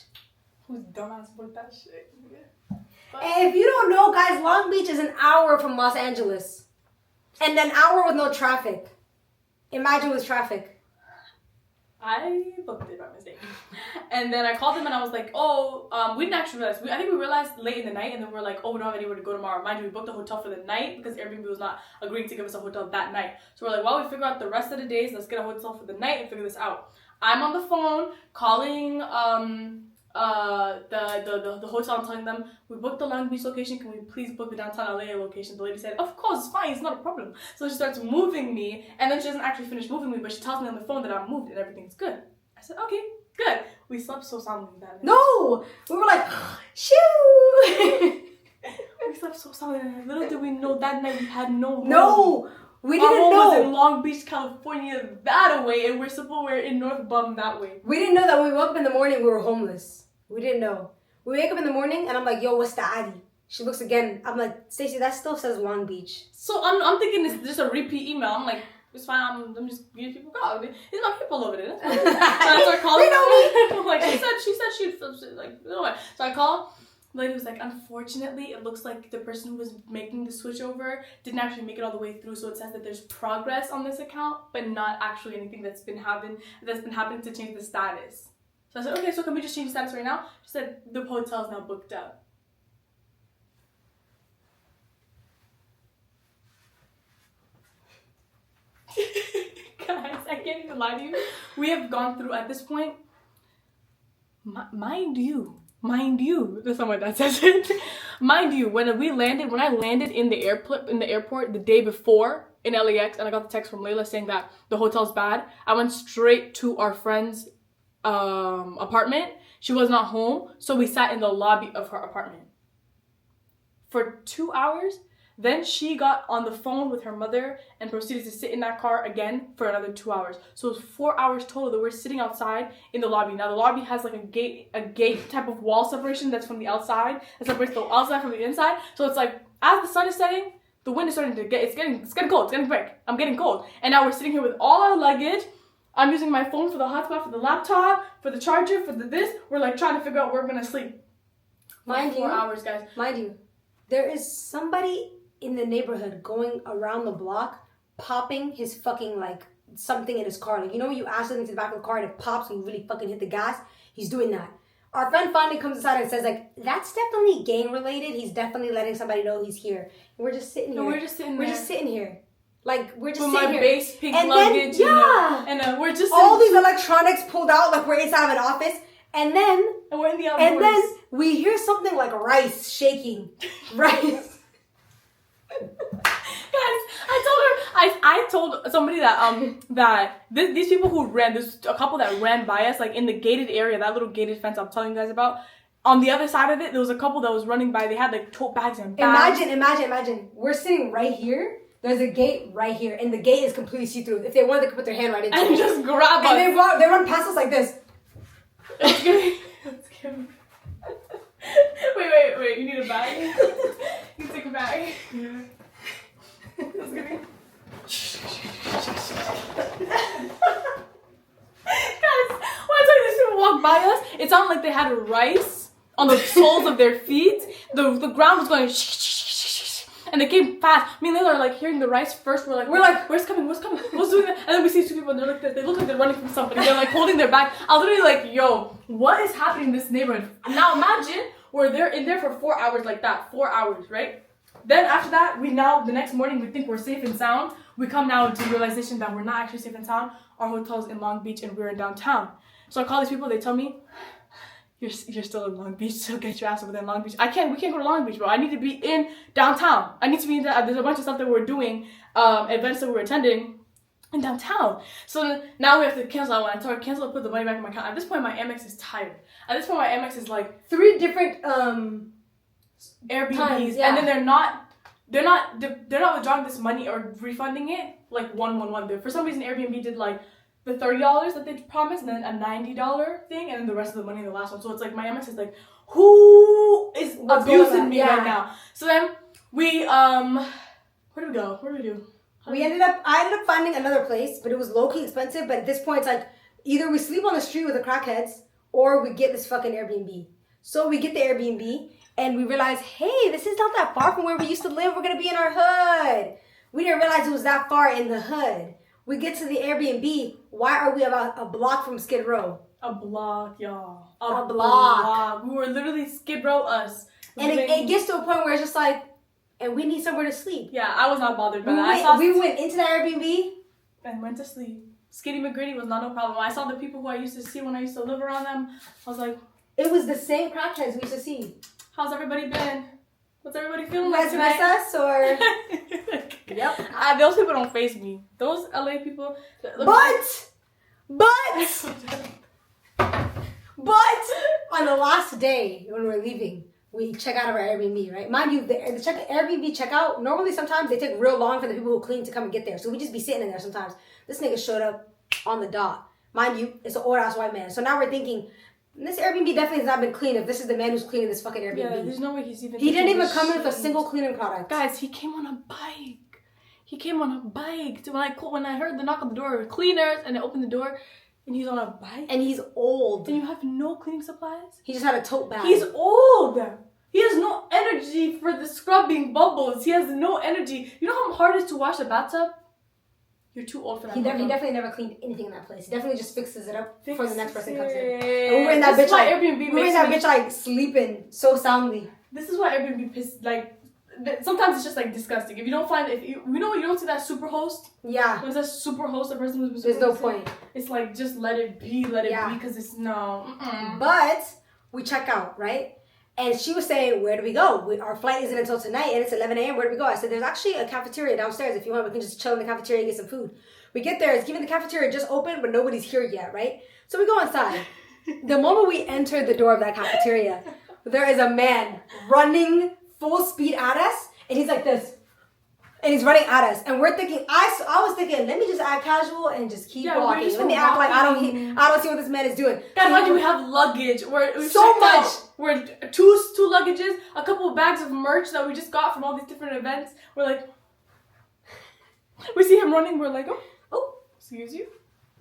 Who's dumbass booked that shit? But, and if you don't know, guys, Long Beach is an hour from Los Angeles, and an hour with no traffic. Imagine with traffic. I booked it by mistake. And then I called them and I was like, we didn't actually realize. I think we realized late in the night, and then we were like, we don't have anywhere to go tomorrow. Mind you, we booked a hotel for the night because Airbnb was not agreeing to give us a hotel that night. So we're like, while we figure out the rest of the days, let's get a hotel for the night and figure this out. I'm on the phone calling the hotel and telling them, we booked the Long Beach location, can we please book the downtown LA location? The lady said, of course, it's fine, it's not a problem. So she starts moving me, and then she doesn't actually finish moving me, but she tells me on the phone that I'm moved and everything's good. I said, okay, good. We slept so soundly that night. No! We were like, shoo! We slept so soundly that night. Little did we know that night we had no home. No! We didn't Our home know. was in Long Beach, California, that way, and we're in North Bum that way. We didn't know that when we woke up in the morning, we were homeless. We didn't know. We wake up in the morning, and I'm like, yo, what's the Addy? She looks again. I'm like, Stacey, that still says Long Beach. So I'm thinking it's just a repeat email. I'm like, it's fine. I'm just giving people a call. It's my people over there. So I start calling. They know me. Like she said she'd like, anyway. So I call. The lady was like, unfortunately, it looks like the person who was making the switch over didn't actually make it all the way through. So it says that there's progress on this account, but not actually anything that's been happening to change the status. So I said, okay, so can we just change the status right now? She said, the hotel's now booked up. Guys, I can't even lie to you. We have gone through, at this point, mind you, that's not what that says it. Mind you, when I landed in the airport the day before in LAX, and I got the text from Layla saying that the hotel's bad, I went straight to our friend's apartment. She was not home, so we sat in the lobby of her apartment for 2 hours. Then she got on the phone with her mother and proceeded to sit in that car again for another 2 hours. So it was 4 hours total that we're sitting outside in the lobby. Now the lobby has like a gate type of wall separation that's from the outside, that separates the outside from the inside. So it's like, as the sun is setting, the wind is starting to it's getting cold, it's getting break. I'm getting cold. And now we're sitting here with all our luggage. I'm using my phone for the hotspot, for the laptop, for the charger, for the this. We're like trying to figure out where we're gonna sleep. Mind you, 4 hours, guys. Mind you, there is somebody in the neighborhood going around the block, popping his fucking like something in his car. Like, you know when you add something to the back of the car and it pops and you really fucking hit the gas? He's doing that. Our friend finally comes inside and says like, that's definitely gang related. He's definitely letting somebody know he's here. And we're just sitting here. We're just sitting here. Like, we're just with sitting my here. base pink and luggage. Then, and we're just all these electronics pulled out like we're inside of an office. And then we're in the outdoors. And then we hear something like rice shaking. Rice. Guys, I told somebody that these people who ran, there's a couple that ran by us, like in the gated area, that little gated fence I'm telling you guys about. On the other side of it, there was a couple that was running by. They had like tote bags and bags. Imagine. We're sitting right here. There's a gate right here, and the gate is completely see-through. If they wanted, they could put their hand right into it. And just grab us. And they run past us like this. It's gonna Wait. You need a bag? You take a bag. Yeah. It's gonna be... Guys, when I tell you these people walk by us, it sounded like they had rice on the soles of their feet. The ground was going and they came fast. Me and Layla are like hearing the rice first. We're like, where's coming? What's doing that? And then we see two people and they're like, they look like they're running from somebody. They're like holding their back. I was literally like, yo, what is happening in this neighborhood? Now imagine we're in there for 4 hours like that. 4 hours, right? Then after that, the next morning we think we're safe and sound. We come now to the realization that we're not actually safe and sound. Our hotel's in Long Beach and we're in downtown. So I call these people, they tell me, You're still in Long Beach, so get your ass over there in Long Beach. We can't go to Long Beach, bro. I need to be in downtown. I need to be in there's a bunch of stuff that we're doing, events that we're attending in downtown. So now we have to cancel. I want to cancel and put the money back in my account. At this point, my Amex is tired. At this point, my Amex is like 3 different Airbnbs, times, yeah. and then they're not withdrawing this money or refunding it like one. For some reason, Airbnb did like the $30 that they promised, and then a $90 thing, and then the rest of the money in the last one. So it's like my Amex is like, who is abusing me right now? So then we where do we go? What do we do? I ended up finding another place, but it was low-key expensive. But at this point, it's like either we sleep on the street with the crackheads or we get this fucking Airbnb. So we get the Airbnb and we realize, hey, this is not that far from where we used to live. We're gonna be in our hood. We didn't realize it was that far in the hood. We get to the Airbnb. Why are we about a block from Skid Row? A block, y'all. A block. We were literally Skid Row us. And it gets to a point where it's just like, and we need somewhere to sleep. Yeah, I was not bothered by that. We went into the Airbnb and went to sleep. Skitty McGritty was not no problem. I saw the people who I used to see when I used to live around them. I was like, it was the same crackheads we used to see. How's everybody been? What's everybody feeling like tonight? You guys miss us or? Yep. Those people don't faze me. Those LA people. But on the last day when we're leaving, we check out of our Airbnb, right? Mind you, the Airbnb checkout, normally sometimes they take real long for the people who clean to come and get there. So we just be sitting in there sometimes. This nigga showed up on the dot. Mind you, it's an old ass white man. So now we're thinking, this Airbnb definitely has not been cleaned if this is the man who's cleaning this fucking Airbnb. Yeah, there's no way he's even... He didn't even come in with a single cleaning product. Guys, he came on a bike. So when I heard the knock on the door, cleaners, and I opened the door, and he's on a bike. And he's old. And you have no cleaning supplies? He just had a tote bag. He's old. He has no energy for the scrubbing bubbles. He has no energy. You know how hard it is to wash a bathtub? You're too old for that. He definitely never cleaned anything in that place. He definitely just fixes it up before the next person comes in. And we were in that bitch like sleeping so soundly. This is why Airbnb sometimes it's just like disgusting. If you don't find you don't see that super host. Yeah. When it's that super host, the person who's there's no point. It's like just let it be because it's no. But we check out, right? And she was saying, where do we go? Our flight isn't until tonight, and it's 11 a.m. Where do we go? I said, there's actually a cafeteria downstairs. If you want, we can just chill in the cafeteria and get some food. We get there. It's given the cafeteria just open, but nobody's here yet, right? So we go inside. The moment we enter the door of that cafeteria, there is a man running full speed at us, and he's like this. And he's running at us, and we're thinking. I was thinking, let me just act casual and just keep walking. Let me act like I don't see what this man is doing. Guys, why do we have luggage? So much. We're two luggages, a couple of bags of merch that we just got from all these different events. We're like, we see him running. We're like, oh, excuse you.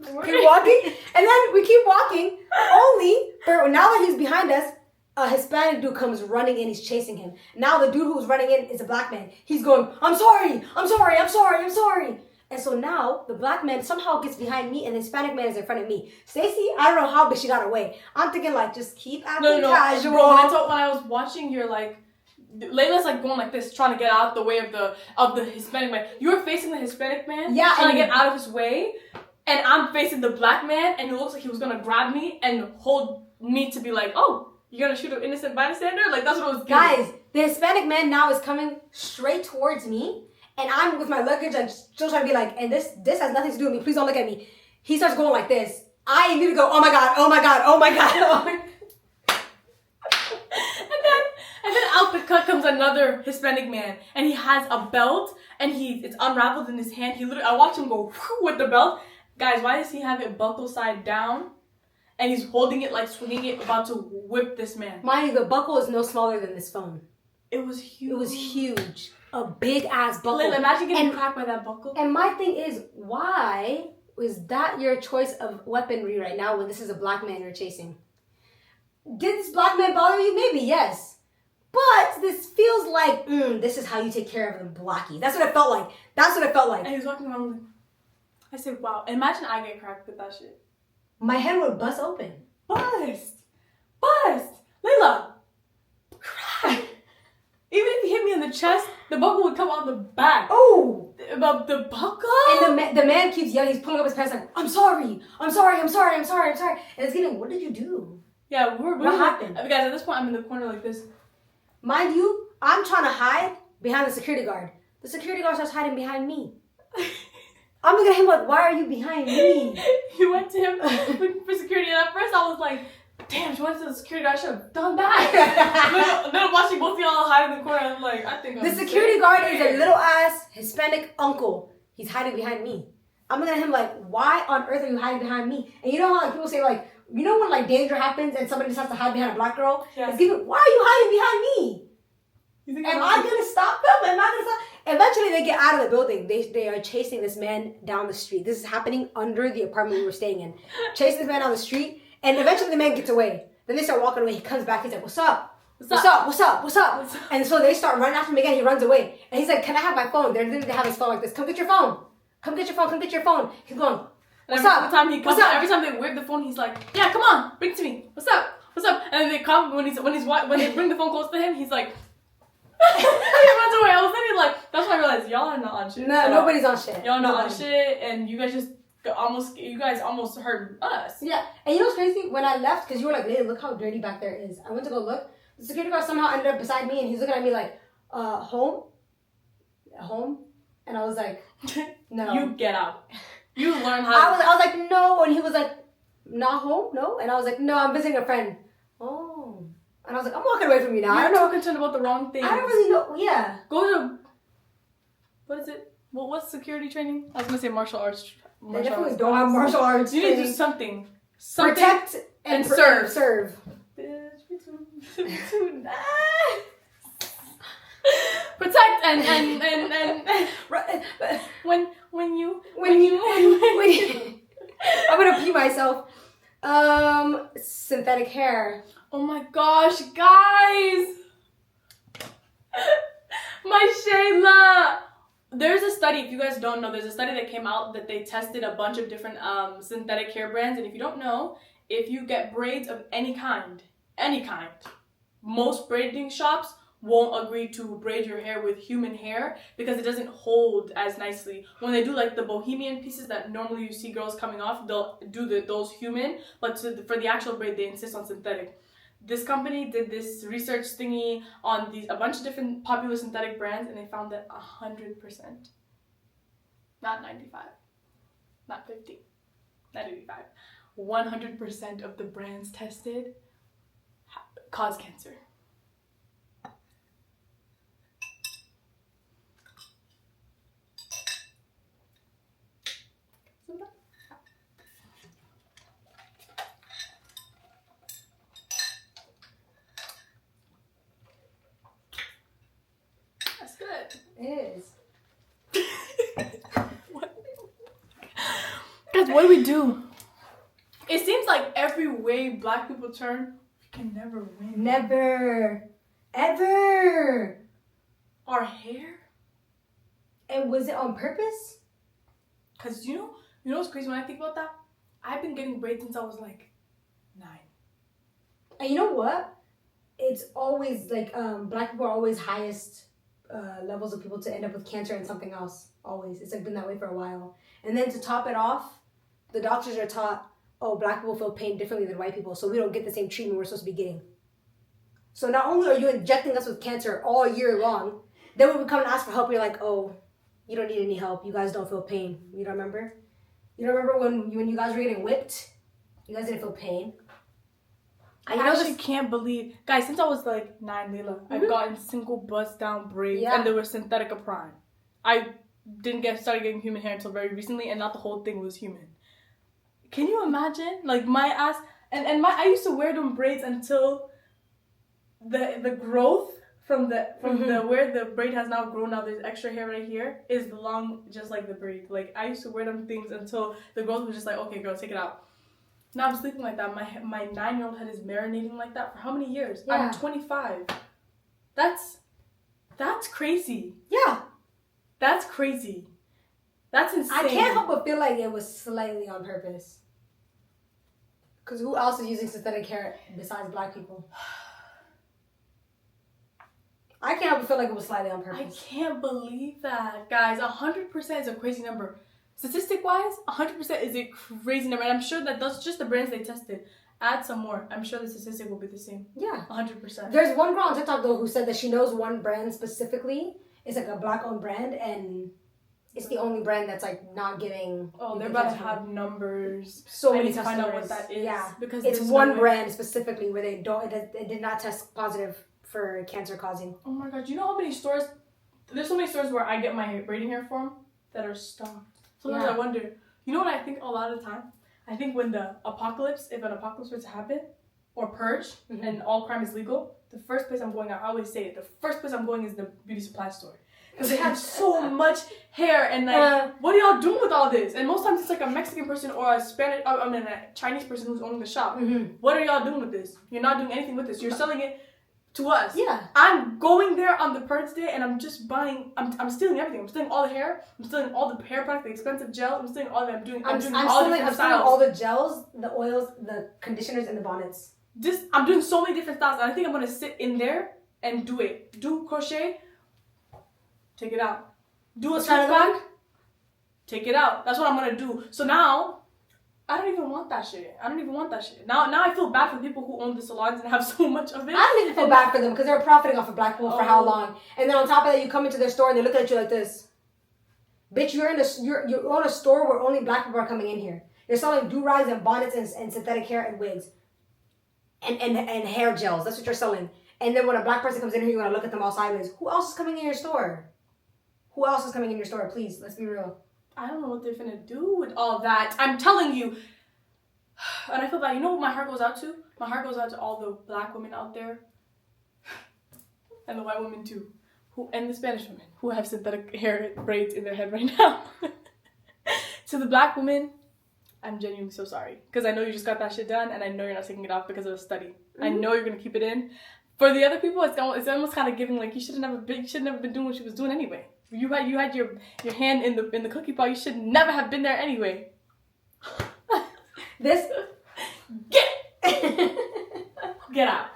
Keep walking, and then we keep walking. Only for now that he's behind us, a Hispanic dude comes running in. He's chasing him. Now the dude who's running in is a black man. He's going, I'm sorry. And so now the black man somehow gets behind me and the Hispanic man is in front of me. Stacy, I don't know how, but she got away. I'm thinking like, just keep acting casual. Bro, when I was watching, you're like, Layla's like going like this, trying to get out the way of the Hispanic man. You were facing the Hispanic man, trying to get out of his way, and I'm facing the black man, and it looks like he was gonna grab me and hold me to be like, oh, You're gonna shoot an innocent bystander? Like, that's what it was giving. Guys, the Hispanic man now is coming straight towards me, and I'm with my luggage, like, still trying to be like, and this has nothing to do with me. Please don't look at me. He starts going like this. I immediately go, oh my god, oh my god, oh my god, oh my god. And then out the cut comes another Hispanic man, and he has a belt, and it's unraveled in his hand. I watch him go with the belt. Guys, why does he have it buckle side down? And he's holding it, like swinging it, about to whip this man. Mind you, the buckle is no smaller than this phone. It was huge. It was huge. A big ass buckle. Lil, imagine getting cracked by that buckle. And my thing is, why was that your choice of weaponry right now when this is a black man you're chasing? Did this black man bother you? Maybe, yes. But this feels like, this is how you take care of the blackie. That's what it felt like. That's what it felt like. And he was walking around like, I said, wow. Imagine I get cracked with that shit. My head would bust open. Bust. Layla. Crack. Even if he hit me in the chest, the buckle would come out the back. Oh. About the buckle? And the man keeps yelling. He's pulling up his pants like, I'm sorry. And it's getting, what did you do? Yeah, what happened? Guys, at this point, I'm in the corner like this. Mind you, I'm trying to hide behind the security guard. The security guard starts hiding behind me. I'm looking at him like, why are you behind me? You went to him looking for security, and at first I was like, damn, she went to the security guard, I should have done that. then I'm watching both of y'all hide in the corner, and I'm like, I think I'm The security guard is a little ass Hispanic uncle. He's hiding behind me. I'm looking at him like, why on earth are you hiding behind me? And you know how like people say like, you know when like danger happens and somebody just has to hide behind a black girl? Yeah. It's giving, why are you hiding behind me? Am I gonna stop them? Am I gonna stop? Eventually they get out of the building. They are chasing this man down the street. This is happening under the apartment we were staying in. Chasing this man down the street, and eventually the man gets away. Then they start walking away. He comes back. He's like, "What's up? What's up?" And so they start running after him again. He runs away, and he's like, "Can I have my phone?" They're literally have his phone like this. Come get your phone. Come get your phone. Come get your phone. He's going. What's up? Every time he comes, every time they whip the phone, he's like, "Yeah, come on, bring it to me. What's up? What's up?" And then they come when they bring the phone close to him, he's like. He runs away. I was thinking like that's when I realized y'all are not on shit. No, nobody's on shit. Y'all not on shit, and you guys almost hurt us. Yeah, and you know what's crazy? When I left, because you were like, "Hey, look how dirty back there is." I went to go look. The security guard somehow ended up beside me, and he's looking at me like, home," and I was like, "No." You get out. You learn how. I was like, "No," and he was like, "Not home, no," and I was like, "No, I'm visiting a friend." Oh. And I was like, I'm walking away from you now. You're I don't know. concerned about the wrong thing. I don't really know. Yeah. Go to. What is it? What's security training? I was gonna say martial arts. They definitely don't have martial arts. You need to do something. Protect and serve. Protect and when you. I'm gonna pee myself. Synthetic hair. Oh my gosh, guys! My Shayla! There's a study, if you guys don't know, there's a study that came out that they tested a bunch of different synthetic hair brands. And if you don't know, if you get braids of any kind, most braiding shops won't agree to braid your hair with human hair because it doesn't hold as nicely. When they do like the bohemian pieces that normally you see girls coming off, they'll do those human, but for the actual braid, they insist on synthetic. This company did this research thingy on a bunch of different popular synthetic brands, and they found that 100%, not 95, not 50, not 85, 100% of the brands tested cause cancer. It is. Guys, what do we do? It seems like every way black people turn, we can never win. Never. Ever. Our hair? And was it on purpose? Because you know what's crazy when I think about that? I've been getting braids since I was like 9. And you know what? It's always like black people are always highest levels of people to end up with cancer and something else. Always. It's like been that way for a while. And then to top it off, the doctors are taught, oh, black people feel pain differently than white people, so we don't get the same treatment we're supposed to be getting. So not only are you injecting us with cancer all year long, then when we come and ask for help, you're like, oh, you don't need any help. You guys don't feel pain. You don't remember? You don't remember when you guys were getting whipped? You guys didn't feel pain. I actually can't believe, guys, since I was like 9, Layla, I've gotten single bust down braids and they were synthetic prime. I didn't started getting human hair until very recently, and not the whole thing was human. Can you imagine? Like my ass, and I used to wear them braids until the growth from the where the braid has now grown. Now there's extra hair right here is long, just like the braid. Like I used to wear them things until the growth was just like, okay, girl, take it out. Now I'm sleeping like that. My 9-year-old head is marinating like that for how many years? Yeah. I'm 25. That's crazy. Yeah. That's crazy. That's insane. I can't help but feel like it was slightly on purpose. Because who else is using synthetic hair besides black people? I can't help but feel like it was slightly on purpose. I can't believe that. Guys, 100% is a crazy number. Statistic-wise, 100% is a crazy number. And I'm sure that that's just the brands they tested. Add some more. I'm sure the statistic will be the same. Yeah. 100%. There's one girl on TikTok, though, who said that she knows one brand specifically. It's like a black-owned brand, and it's the only brand that's like not giving. Oh, they're about to have numbers. So I many need to customers. find out what that is. Yeah, because it's one brand specifically where it did not test positive for cancer causing. Oh my god! You know how many stores? There's so many stores where I get my braiding hair from that are stocked. Sometimes I wonder. You know what I think a lot of the time? I think when if an apocalypse were to happen, or purge, and all crime is legal, the first place I'm going, I always say it, the first place I'm going is the beauty supply store. Because they have so much hair, and like, what are y'all doing with all this? And most times it's like a Mexican person or a Chinese person who's owning the shop. What are y'all doing with this? You're not doing anything with this. You're selling it to us. Yeah. I'm going there on the purge day, and I'm just buying. I'm stealing everything. I'm stealing all the hair. I'm stealing all the hair product, the expensive gel. I'm stealing all of it. I'm stealing all the gels, the oils, the conditioners, and the bonnets. I'm doing so many different styles, and I think I'm gonna sit in there and do it. Do crochet. Take it out. Do a switch back. Take it out. That's what I'm gonna do. So now, I don't even want that shit. Now I feel bad for people who own the salons and have so much of it. I don't even feel bad for them because they're profiting off of black people for how long? And then on top of that, you come into their store and they look at you like this. Bitch, you're on a store where only black people are coming in here. You're selling do-rags and bonnets and synthetic hair and wigs. And hair gels. That's what you're selling. And then when a black person comes in here, you're gonna look at them all sideways. Who else is coming in your store? Who else is coming in your store? Please, let's be real. I don't know what they're finna do with all that. I'm telling you. And I feel bad. You know what my heart goes out to? My heart goes out to all the black women out there. And the white women too. And the Spanish women who have synthetic hair braids in their head right now. To the black women, I'm genuinely so sorry. Because I know you just got that shit done, and I know you're not taking it off because of a study. I know you're gonna keep it in. For the other people, it's almost kind of giving like you should have never been doing what she was doing anyway. You had your hand in the cookie pot. You should never have been there anyway. Get out.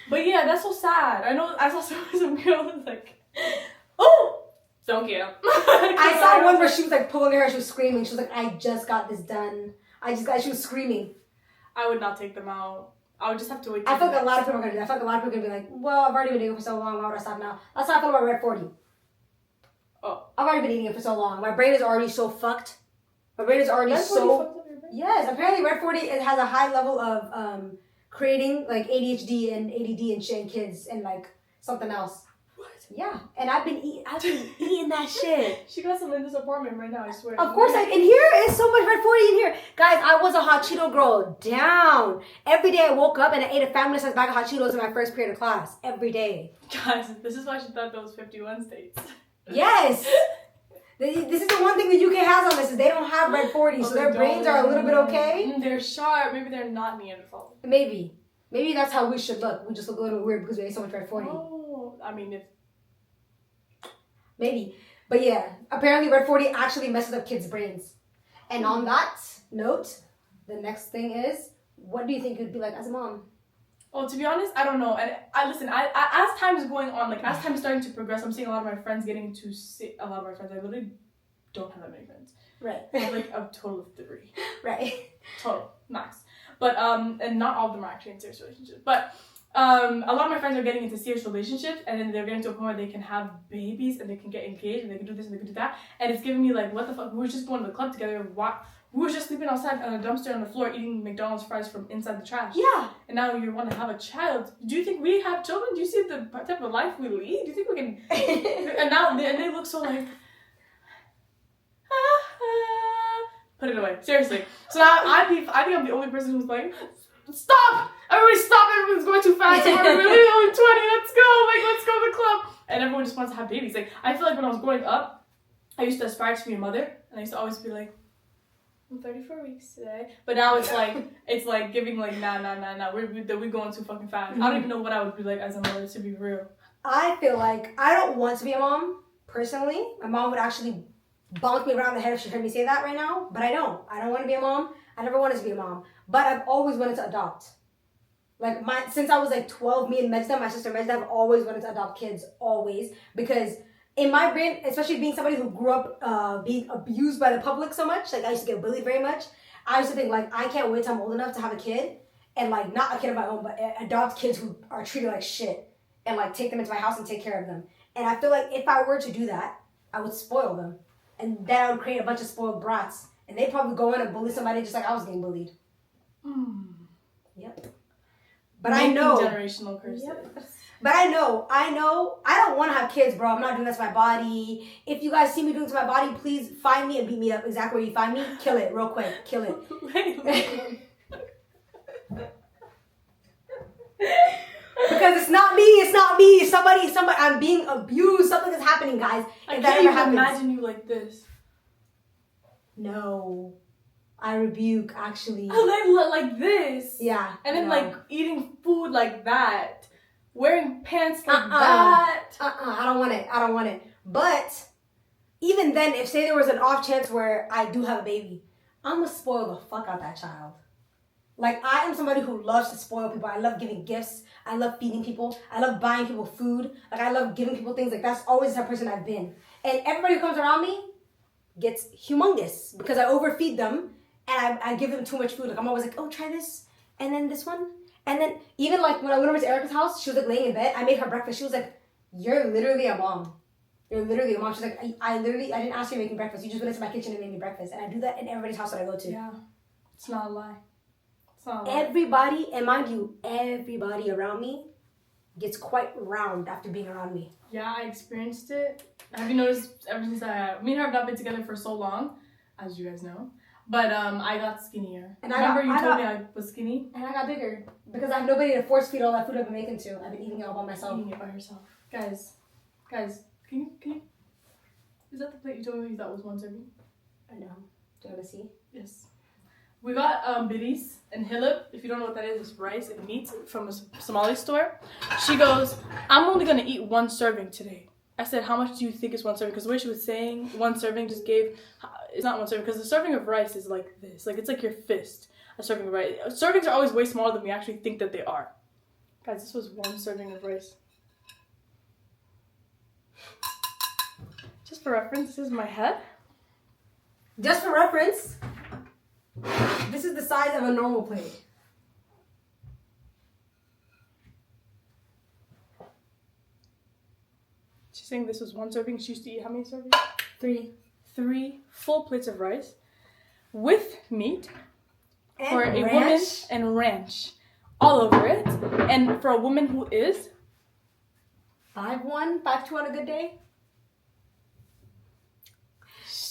But yeah, that's so sad. I know I saw some girl was like, oh, don't care. I saw one where she was like pulling her hair. She was screaming. She was like, I just got this done. She was screaming. I would not take them out. I would just have to wait. I feel like a lot of people are gonna do that. I feel like a lot of people are gonna be like, well, I've already been doing it for so long. Why would I stop now? That's how I feel about Red 40. Oh. I've already been eating it for so long. My brain is already so fucked. My brain is already so. Yes, apparently Red 40 it has a high level of creating like ADHD and ADD and shit in kids and like something else. What? Yeah, and I've been eating that shit. She got some in this apartment right now. I swear. Of course, in here is so much Red 40 in here, guys. I was a hot Cheeto girl down. Every day I woke up and I ate a family-sized bag of hot Cheetos in my first period of class. Every day. Guys, this is why she thought those 51 states. Yes. This is the one thing the UK has on this is they don't have Red 40, so their brains are a little bit okay. They're sharp. Maybe they're not Neanderthal. Maybe that's how we should look. We just look a little weird because we ate so much Red 40. Oh, I mean, if maybe, but yeah, apparently Red 40 actually messes up kids' brains. And on that note, the next thing is, what do you think you'd be like as a mom? Oh, to be honest, I don't know. And as time is going on, like as time is starting to progress, I'm seeing a lot of my friends getting to see a lot of my friends. I literally don't have that many friends. Right. I have like a total of 3. Right. Total max. But and not all of them are actually in serious relationships. But a lot of my friends are getting into serious relationships, and then they're getting to a point where they can have babies and they can get engaged and they can do this and they can do that, and it's giving me like, what the fuck? We were just going to the club together. We were just sleeping outside on a dumpster on the floor eating McDonald's fries from inside the trash. Yeah. And now you want to have a child. Do you think we have children? Do you see the type of life we lead? Do you think we can? And now they look so like. Put it away. Seriously. So now I think I'm the only person who's like, stop! Everybody stop! Everyone's going too fast. We're really only 20. Let's go! Like, let's go to the club. And everyone just wants to have babies. Like, I feel like when I was growing up, I used to aspire to be a mother, and I used to always be like, I'm 34 weeks today. But now it's like giving like, nah. We're going too fucking fast. I don't even know what I would be like as a mother, to be real. I feel like I don't want to be a mom, personally. My mom would actually bonk me around the head if she heard me say that right now, but I don't. I don't want to be a mom. I never wanted to be a mom, but I've always wanted to adopt. Like since I was like 12, me and Mejda, my sister Mejda, have always wanted to adopt kids, always, because in my brain, especially being somebody who grew up being abused by the public so much, like I used to get bullied very much, I used to think like, I can't wait till I'm old enough to have a kid, and like not a kid of my own, but adopt kids who are treated like shit, and like take them into my house and take care of them. And I feel like if I were to do that, I would spoil them, and then I would create a bunch of spoiled brats, and they'd probably go in and bully somebody just like I was getting bullied. Yep. But I know generational curses. Yep. But I know, I don't want to have kids, bro. I'm not doing that to my body. If you guys see me doing it to my body, please find me and beat me up exactly where you find me. Kill it real quick. Kill it. Because it's not me. Somebody, I'm being abused. Something is happening, guys. I can't even imagine you like this. No. I rebuke, actually. Like this. Yeah. And then like eating food like that. Wearing pants like that. I don't want it. But even then, if say there was an off chance where I do have a baby, I'm gonna spoil the fuck out that child. Like, I am somebody who loves to spoil people. I love giving gifts. I love feeding people. I love buying people food. Like, I love giving people things. Like, that's always the type of person I've been. And everybody who comes around me gets humongous because I overfeed them and I give them too much food. Like, I'm always like, oh, try this. And then this one. And then even like when I went over to Erica's house, she was like laying in bed. I made her breakfast. She was like, you're literally a mom. You're literally a mom. She's like, I didn't ask you to make me breakfast. You just went into my kitchen and made me breakfast. And I do that in everybody's house that I go to. Yeah. It's not a lie. Everybody, and mind you, everybody around me gets quite round after being around me. Yeah, I experienced it. Have you noticed ever since me and her have not been together for so long, as you guys know, but I got skinnier. And Remember you told me I was skinny? And I got bigger because I have nobody to force feed all that food I've been making to. I've been eating it all by myself. Eating it by yourself. Guys, can you, is that the plate you told me you thought was one serving? I know. Do you want to see? Yes. We got biris and hilib. If you don't know what that is, it's rice and meat from a Somali store. She goes, I'm only going to eat one serving today. I said, how much do you think is one serving? Because the way she was saying one serving just gave, it's not one serving. Because the serving of rice is like this. Like, it's like your fist, a serving of rice. Servings are always way smaller than we actually think that they are. Guys, this was one serving of rice. Just for reference, this is my head. Just for reference, this is the size of a normal plate. She's saying this was one serving. She used to eat how many servings? 3. 3 full plates of rice with meat And for a ranch. woman and ranch all over it. And for a woman who is 5'1", 5'2" on a good day.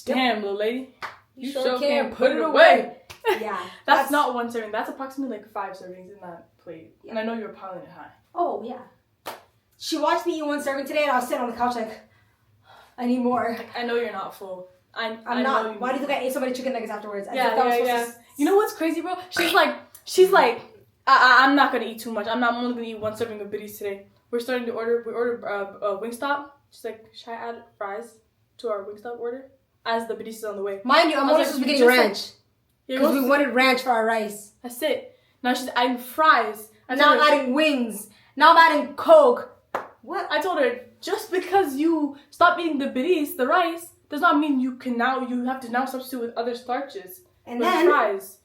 damn, little lady, you sure can't put it away. Yeah. That's not one serving. That's approximately like 5 servings in that plate. Yeah. And I know you were piling it high. Oh, yeah. She watched me eat one serving today, and I was sitting on the couch like, I need more. I know you're not full. I'm not. Why do you think I ate so many chicken nuggets afterwards? Yeah. You know what's crazy, bro? She's like, I'm not gonna eat too much. I'm only gonna eat one serving of biris today. We ordered Wingstop. She's like, should I add fries to our Wingstop order? As the biris is on the way. Mind you, I'm only supposed to be getting ranch. Because we wanted ranch for our rice. That's it. Now she's adding fries. Now I'm adding wings. Now I'm adding Coke. What? I told her, just because you stop eating the biris, the rice, does not mean you have to now substitute with other starches. And with then fries.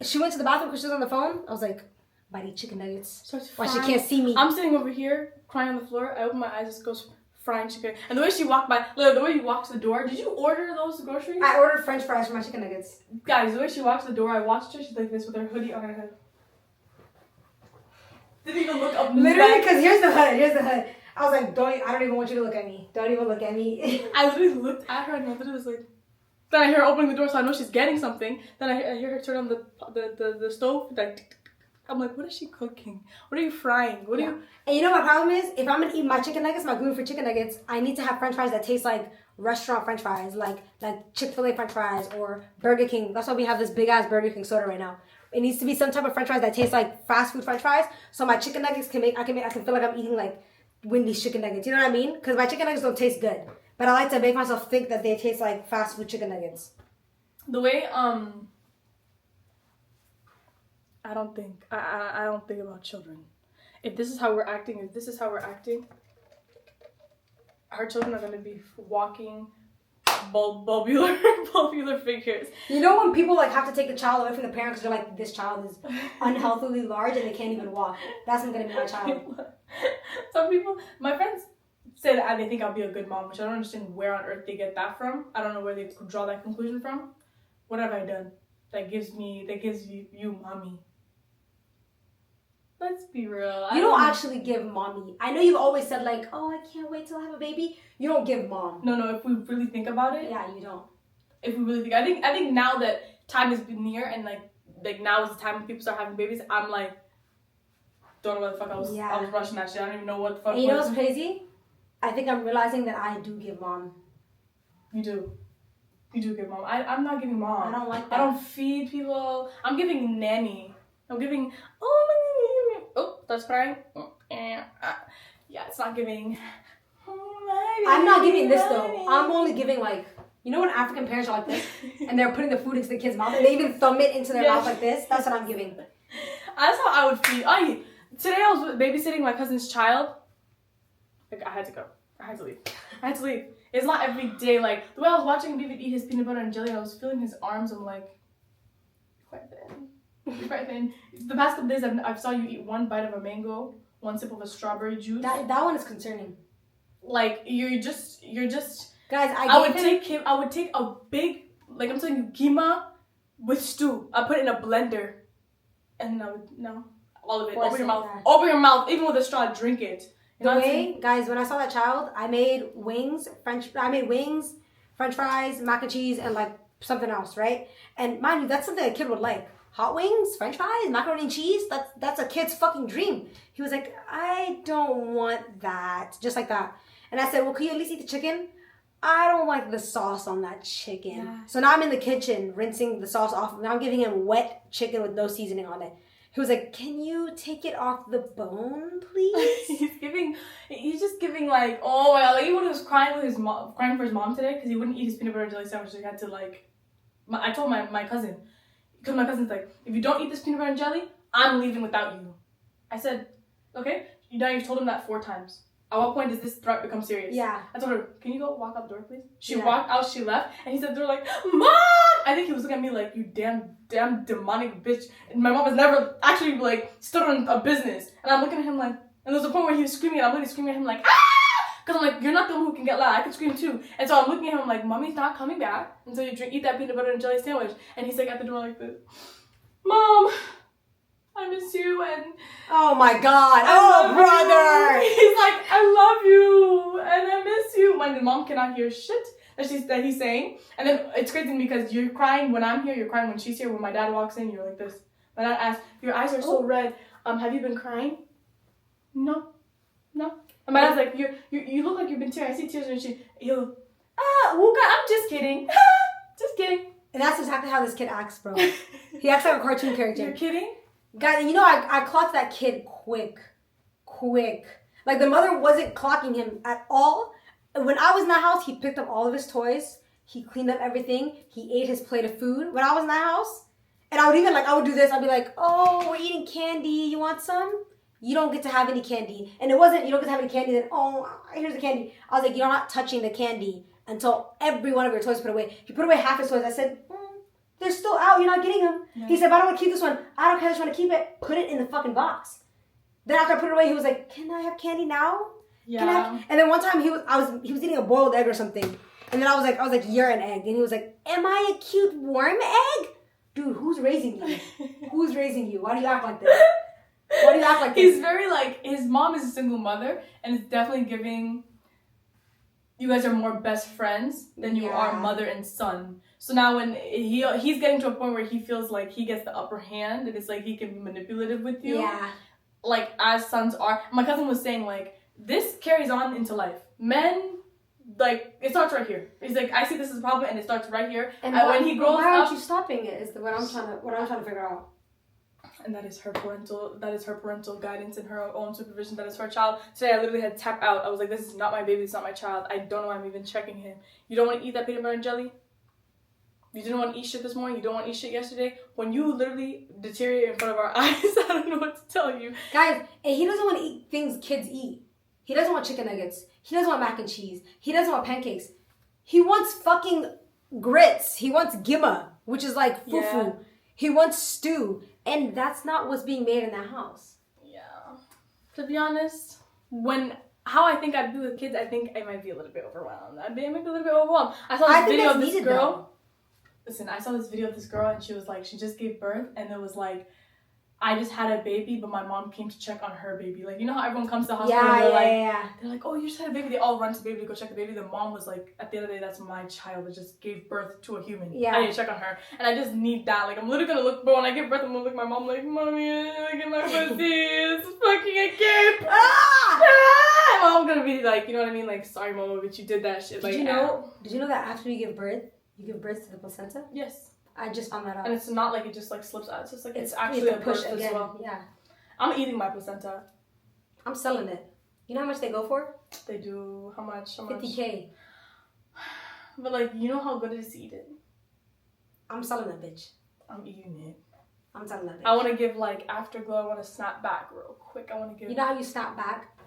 She went to the bathroom because she was on the phone. I was like, about to eat chicken nuggets. Starts Why she frying. can't see me. I'm sitting over here crying on the floor. I open my eyes, just goes frying chicken. And the way she walked by, look, the way you walked to the door. Did you order those groceries? I ordered French fries for my chicken nuggets. Guys, the way she walks to the door, I watched her. She's like this with her hoodie on her head. Didn't even look up. Literally, because here's the hood. I was like, I don't even want you to look at me. Don't even look at me. I literally looked at her and I literally was like. Then I hear her opening the door, so I know she's getting something. Then I hear her turn on the stove. Like, I'm like, what is she cooking? What are you frying? What are you? And you know my problem is, if I'm gonna eat my chicken nuggets, my gluten-free chicken nuggets, I need to have French fries that taste like restaurant French fries, like Chick-fil-A French fries or Burger King. That's why we have this big ass Burger King soda right now. It needs to be some type of French fries that taste like fast food French fries, so my chicken nuggets I can feel like I'm eating like Wendy's chicken nuggets. You know what I mean? Because my chicken nuggets don't taste good, but I like to make myself think that they taste like fast food chicken nuggets. The way I don't think about children. If this is how we're acting, our children are gonna be walking bulbular figures. You know when people like have to take the child away from the parents because they're like, this child is unhealthily large and they can't even walk. That's not gonna be my child. Some people, my friends say that they think I'll be a good mom, which I don't understand where on earth they get that from. I don't know where they draw that conclusion from. What have I done that gives you mommy? Let's be real. You don't actually give mommy. I know you've always said like, oh, I can't wait till I have a baby. You don't give mom. No. If we really think about it, yeah, you don't. If we really think, I think now that time is near and like now is the time when people start having babies. I'm like, don't know what the fuck I was rushing that shit. I don't even know what the fuck. And you know what's crazy? I think I'm realizing that I do give mom. You do. You do give mom. I'm not giving mom. I don't like that. I don't feed people. I'm giving nanny. I'm giving. Oh, that's crying. Yeah, it's not giving. I'm not giving this though. I'm only giving like, you know when African parents are like this and they're putting the food into the kid's mouth and they even thumb it into their mouth like this? That's what I'm giving. That's how I would feed. Today I was babysitting my cousin's child. Like, I had to go. I had to leave. It's not every day. Like, the way I was watching him eat his peanut butter and jelly, and I was feeling his arms. I'm like, quite thin. The past couple days, I saw you eat one bite of a mango, one sip of a strawberry juice. That one is concerning. Like, you're just. Guys, I would take a big, like, I'm telling you, keema with stew. I put it in a blender, and all of it. Open your mouth. Even with a straw, drink it. Guys, when I saw that child, I made wings, French fries, mac and cheese, and like something else, right? And mind you, that's something a kid would like. Hot wings, French fries, macaroni and cheese. That's a kid's fucking dream. He was like, I don't want that, just like that. And I said, well, can you at least eat the chicken? I don't like the sauce on that chicken. Yeah. So now I'm in the kitchen rinsing the sauce off. Now I'm giving him wet chicken with no seasoning on it. He was like, can you take it off the bone, please? He's just giving like, oh my god, like even when he was crying for his mom today because he wouldn't eat his peanut butter and jelly sandwich, so he had to like, I told my cousin, because my cousin's like, if you don't eat this peanut butter and jelly, I'm leaving without you. I said, okay. You've told him that 4 times. At what point does this threat become serious? Yeah. I told her, can you go walk out the door, please? She walked out, she left, and he said, they're like, Mom! I think he was looking at me like, you damn demonic bitch. And my mom has never actually like stood on a business. And I'm looking at him like, and there's a point where he was screaming, and I'm literally screaming at him like, ah! Because I'm like, you're not the one who can get loud. I can scream too. And so I'm looking at him like, Mommy's not coming back until you eat that peanut butter and jelly sandwich. And he's like at the door like this, Mom, I miss you, and oh my god, brother! He's like, I love you, and I miss you. My mom cannot hear shit that he's saying, and then it's crazy because you're crying when I'm here, you're crying when she's here. When my dad walks in, you're like this. My dad asks, your eyes are so red. Have you been crying? No. And my dad's like, you look like you've been tearing. I see tears in your cheek. Wuka, I'm just kidding. Just kidding. And that's exactly how this kid acts, bro. He acts like a cartoon character. You're kidding? Guys, you know, I clocked that kid quick. Like, the mother wasn't clocking him at all. When I was in the house, he picked up all of his toys. He cleaned up everything. He ate his plate of food when I was in that house. And I would do this. I'd be like, oh, we're eating candy. You want some? You don't get to have any candy. And it wasn't, you don't get to have any candy. Then, oh, here's the candy. I was like, you're not touching the candy until every one of your toys put away. He put away half his toys. I said, They're still out. You're not getting them. Yeah. He said, "But I don't want to keep this one. I don't care. I just want to keep it. Put it in the fucking box." Then after I put it away, he was like, "Can I have candy now?" Yeah. And then one time he was eating a boiled egg or something, and then I was like, "You're an egg," and he was like, "Am I a cute warm egg?" Dude, who's raising you? Who's raising you? Why do you act like this? Why do you act like this? He's very like, his mom is a single mother, and it's definitely giving. You guys are more best friends than you are mother and son. So now when he's getting to a point where he feels like he gets the upper hand, and it's like he can be manipulative with you. Yeah. Like as sons are. My cousin was saying like this carries on into life. Men, like it starts right here. He's like, I see this as a problem, and it starts right here. And when he grows why aren't up, you stopping it? Is what I'm trying to figure out. and that is her parental guidance and her own supervision. That is her child. Today I literally had to tap out. I was like, this is not my baby. It's not my child. I don't know why I'm even checking him. You don't want to eat that peanut butter and jelly? You didn't want to eat shit this morning? You don't want to eat shit yesterday? When you literally deteriorate in front of our eyes, I don't know what to tell you. Guys, and he doesn't want to eat things kids eat. He doesn't want chicken nuggets. He doesn't want mac and cheese. He doesn't want pancakes. He wants fucking grits. He wants gimma, which is like fufu. Yeah. He wants stew. And that's not what's being made in that house. Yeah. To be honest, how I think I'd be with kids, I think I might be a little bit overwhelmed. I might be a little bit overwhelmed. I saw this video of this girl. Though. Listen, I saw this video of this girl, and she was like, she just gave birth, and it was like, I just had a baby, but my mom came to check on her baby. Like, you know how everyone comes to the hospital and they're like, oh, you just had a baby. They all run to the baby to go check the baby. The mom was like, at the end of the day, that's my child that just gave birth to a human. Yeah. I need to check on her. And I just need that. Like, I'm literally gonna look, but when I give birth, I'm gonna look at my mom like, Mommy, look at my pussy. It's fucking a kid. Ah! Mom's gonna be like, you know what I mean? Like, sorry, Mama, but you did that shit. Did you know that after you give birth to the placenta? Yes. I just found that out. And it's not like it just like slips out. It's just like it's you actually a can push birth again. as well. Yeah. I'm eating my placenta. I'm selling it. You know how much they go for? They do. How much? $50K. But like, you know how good it is to eat it? I'm selling that bitch. I'm eating it. I'm selling that bitch. I want to give like afterglow. I want to snap back real quick. I want to give. You know how you snap back?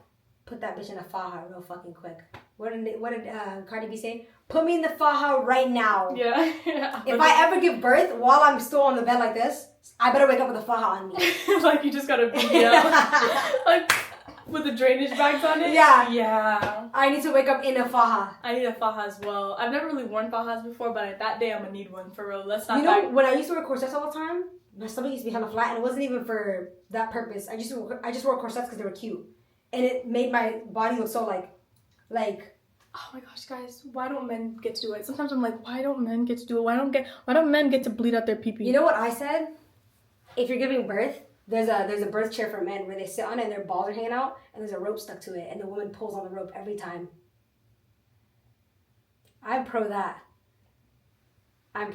Put that bitch in a faja real fucking quick. What did Cardi B say? Put me in the faja right now. Yeah. If I ever give birth while I'm still on the bed like this, I better wake up with a faja on me. Like you just got a BBL. Like with the drainage bags on it. Yeah. Yeah. I need to wake up in a faja. I need a faja as well. I've never really worn fajas before, but that day I'm gonna need one for real. Let's not. You know, when I used to wear corsets all the time, my stomach used to be hella flat, and it wasn't even for that purpose. I just wore corsets because they were cute, and it made my body look so like. Oh my gosh, guys! Why don't men get to do it? Sometimes I'm like, why don't men get to do it? Why don't men get to bleed out their pee-pee? You know what I said? If you're giving birth, there's a birth chair for men where they sit on it and their balls are hanging out, and there's a rope stuck to it, and the woman pulls on the rope every time. I'm pro that. I'm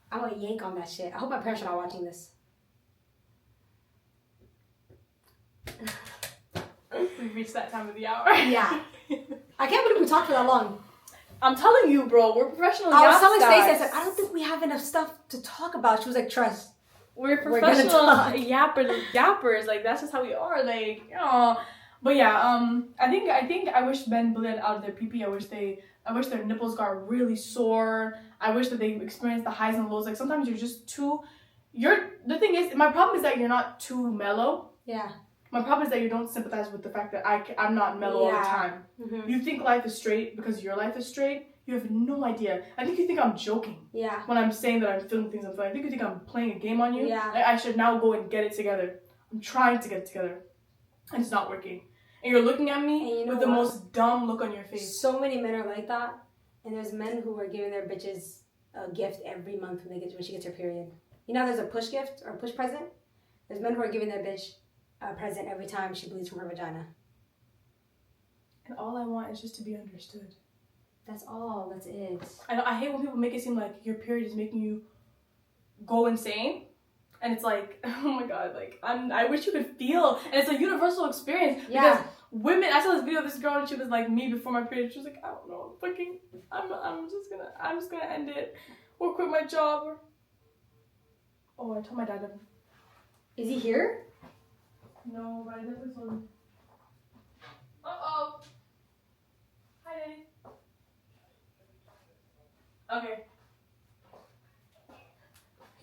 gonna yank on that shit. I hope my parents are not watching this. We've reached that time of the hour. Yeah. I can't believe we talked for that long. I'm telling you, bro, we're professional. I was telling Stacey, I yappers. said, I don't think we have enough stuff to talk about. She was like, trust. We're gonna professional talk. yappers. Like that's just how we are. Like, but yeah, I wish men bled out of their pee-pee. I wish their nipples got really sore. I wish that they experienced the highs and lows. Like sometimes you're just too. The thing is, my problem is that you're not too mellow. Yeah. My problem is that you don't sympathize with the fact that I'm not mellow all the time. Mm-hmm. You think life is straight because your life is straight. You have no idea. I think you think I'm joking. Yeah. When I'm saying that I'm feeling things I'm feeling. I think you think I'm playing a game on you. Yeah. Like I should now go and get it together. I'm trying to get it together. And it's not working. And you're looking at me with the most dumb look on your face. So many men are like that. And there's men who are giving their bitches a gift every month when she gets her period. You know there's a push gift or a push present? There's men who are giving their bitch a present every time she bleeds from her vagina. And all I want is just to be understood. That's all. That's it. I hate when people make it seem like your period is making you go insane. And it's like, oh my god, like I wish you could feel. And it's a universal experience. Yeah. Because women, I saw this video of this girl and she was like me before my period. She was like, I don't know, I'm just gonna end it or quit my job. Or oh, I told my dad that. Is he here? No, but I definitely told him. Uh-oh. Hi, Daddy.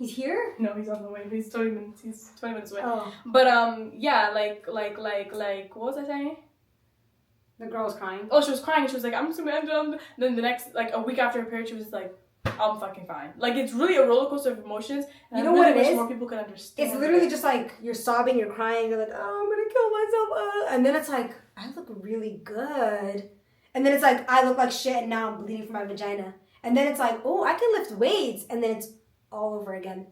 He's here? No, he's on the way. He's 20 minutes. He's 20 minutes away. Oh. But yeah, like, what was I saying? The girl was crying. Oh, she was crying. She was like, I'm just gonna end up. Then the next, like, a week after her period, she was like, I'm fucking fine. Like, it's really a roller coaster of emotions. And You know I really what it wish is? more people could understand. It's literally just like you're sobbing, you're crying, you're like, oh, I'm gonna kill myself. And then it's like, I look really good. And then it's like, I look like shit and now I'm bleeding from my vagina. And then it's like, oh, I can lift weights. And then it's all over again.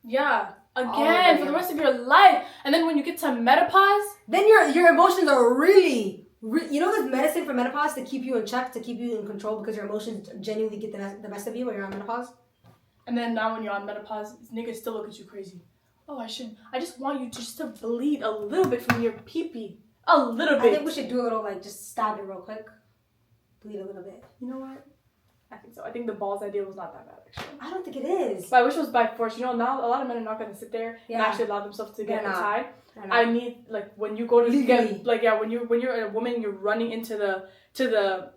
Yeah. All Again, over for the again. rest of your life. And then when you get to menopause, Then your emotions are really, you know, there's medicine for menopause to keep you in check, to keep you in control because your emotions genuinely get the best of you when you're on menopause. and then now when you're on menopause, niggas still look at you crazy. Oh, I just want you just to bleed a little bit from your pee-pee. A little I bit. think we should do a little, like, just stab it real quick. Bleed a little bit. You know what? I think so. I think the balls idea was not that bad, actually. I don't think it is. But I wish it was by force. You know, now a lot of men are not going to sit there and Yeah. actually allow themselves to get They're not. tied. I know. I need, like, when you go to Legally. get, like, yeah, when you're a woman, you're running into the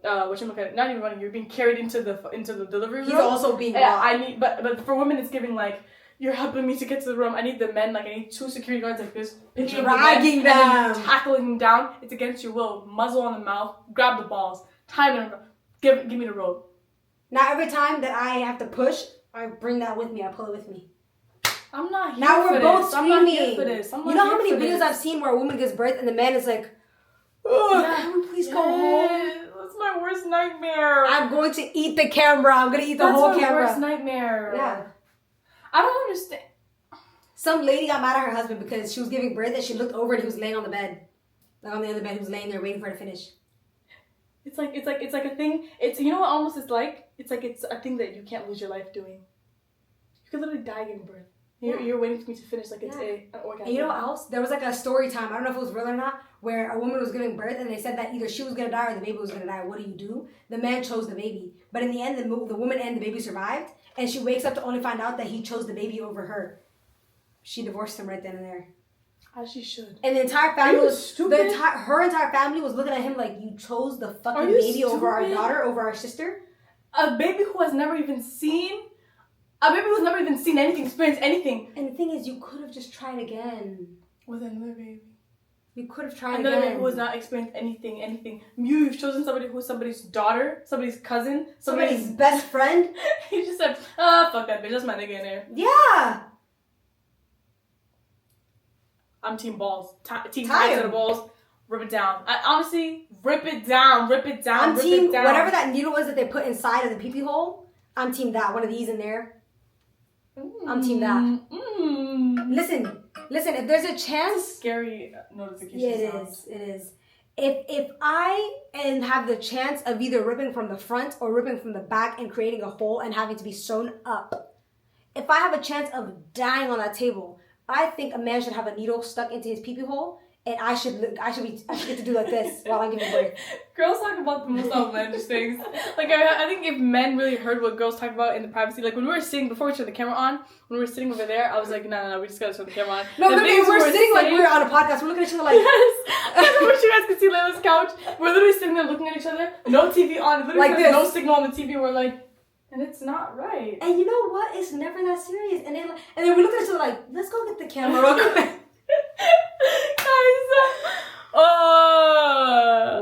whatchamacallit, not even running, you're being carried into the delivery room. He's also being Yeah, robbed. I need, but for women, it's giving, like, you're helping me to get to the room. I need the men, like, I need 2 security guards like this, picking up the men, Dragging and then them. tackling them down. It's against your will. Muzzle on the mouth, grab the balls, tie them, give me the rope. Now every time that I have to push, I bring that with me. I pull it with me. I'm not here Now for we're both this. I'm not here screaming. for this. I'm not You know how here many for videos this. I've seen where a woman gives birth and the man is like, oh, Yeah. can we please go home? That's my worst nightmare. I'm going to eat the camera. I'm going to eat the That's whole my camera. worst nightmare. Yeah. I don't understand. Some lady got mad at her husband because she was giving birth and she looked over and he was laying on the bed. Like on the other bed, he was laying there waiting for her to finish. It's like a thing. It's, you know what almost it's like? It's like it's a thing that you can't lose your life doing. You could literally die giving birth. You're waiting for me to finish like it's an orgasm. And you know what else? There was like a story time, I don't know if it was real or not, where a woman was giving birth and they said that either she was going to die or the baby was going to die. What do? The man chose the baby. But in the end, the woman and the baby survived. And she wakes up to only find out that he chose the baby over her. She divorced him right then and there. As she should. And the entire family Are you was stupid? her entire family was looking at him like, you chose the fucking Are you baby over our stupid? daughter, over our sister. A baby who has never even seen. A baby who's never even seen anything, experienced anything. And the thing is, you could have just tried again. With another baby. You could have tried Another again. baby who has not experienced anything. You've chosen somebody who's somebody's daughter, somebody's cousin, Somebody's best friend. He just said, fuck that bitch, that's my nigga in there. Yeah. I'm team balls. Team Tie tie to the him. balls. Rip it down. Honestly, rip it down. I'm team whatever that needle was that they put inside of the pee-pee hole. I'm team that. One of these in there. I'm team that. Listen. If there's a chance, Scary notification. yeah, it is. If I have the chance of either ripping from the front or ripping from the back and creating a hole and having to be sewn up, if I have a chance of dying on that table, I think a man should have a needle stuck into his pee-pee hole, and I should get to do like this while I'm giving birth. Girls talk about the most outlandish things. Like, I think if men really heard what girls talk about in the privacy, like when we were sitting, before we turned the camera on, when we were sitting over there, I was like, no, we just gotta turn the camera on. No, The literally, things we're we were sitting like saying- we're on a podcast. We're looking at each other like, Yes! I wish you guys could see Layla's couch. We're literally sitting there looking at each other, no TV on, literally Like there's this. no signal on the TV, we're like, and it's not right. and you know what? It's never that serious. And then we look at each other like, let's go get the camera real quick.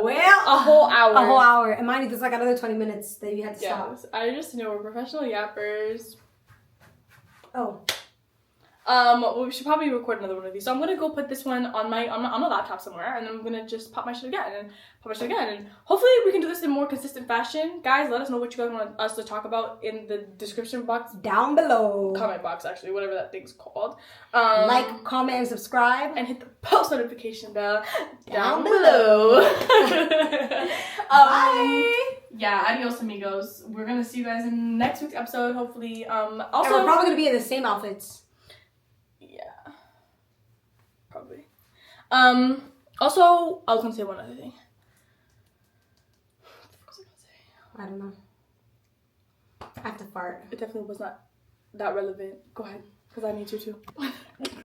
Well, a whole hour. A whole hour. And mind you, there's like another 20 minutes that you had to stop. Yes, I just know we're professional yappers. Oh. Well, we should probably record another one of these. So I'm gonna go put this one on my laptop somewhere, and then I'm gonna just pop my shit again, and hopefully we can do this in more consistent fashion. Guys, let us know what you guys want us to talk about in the description box, Down below. comment box, actually, whatever that thing's called. Like, comment, and subscribe. and hit the post notification bell Down down below. Bye. Yeah, adios amigos. We're gonna see you guys in next week's episode, hopefully. And Also, we're probably gonna be in the same outfits. yeah, probably. Also, I was gonna say one other thing. What was I gonna say? I don't know. I have to fart. It definitely was not that relevant. Go ahead, because I need you to.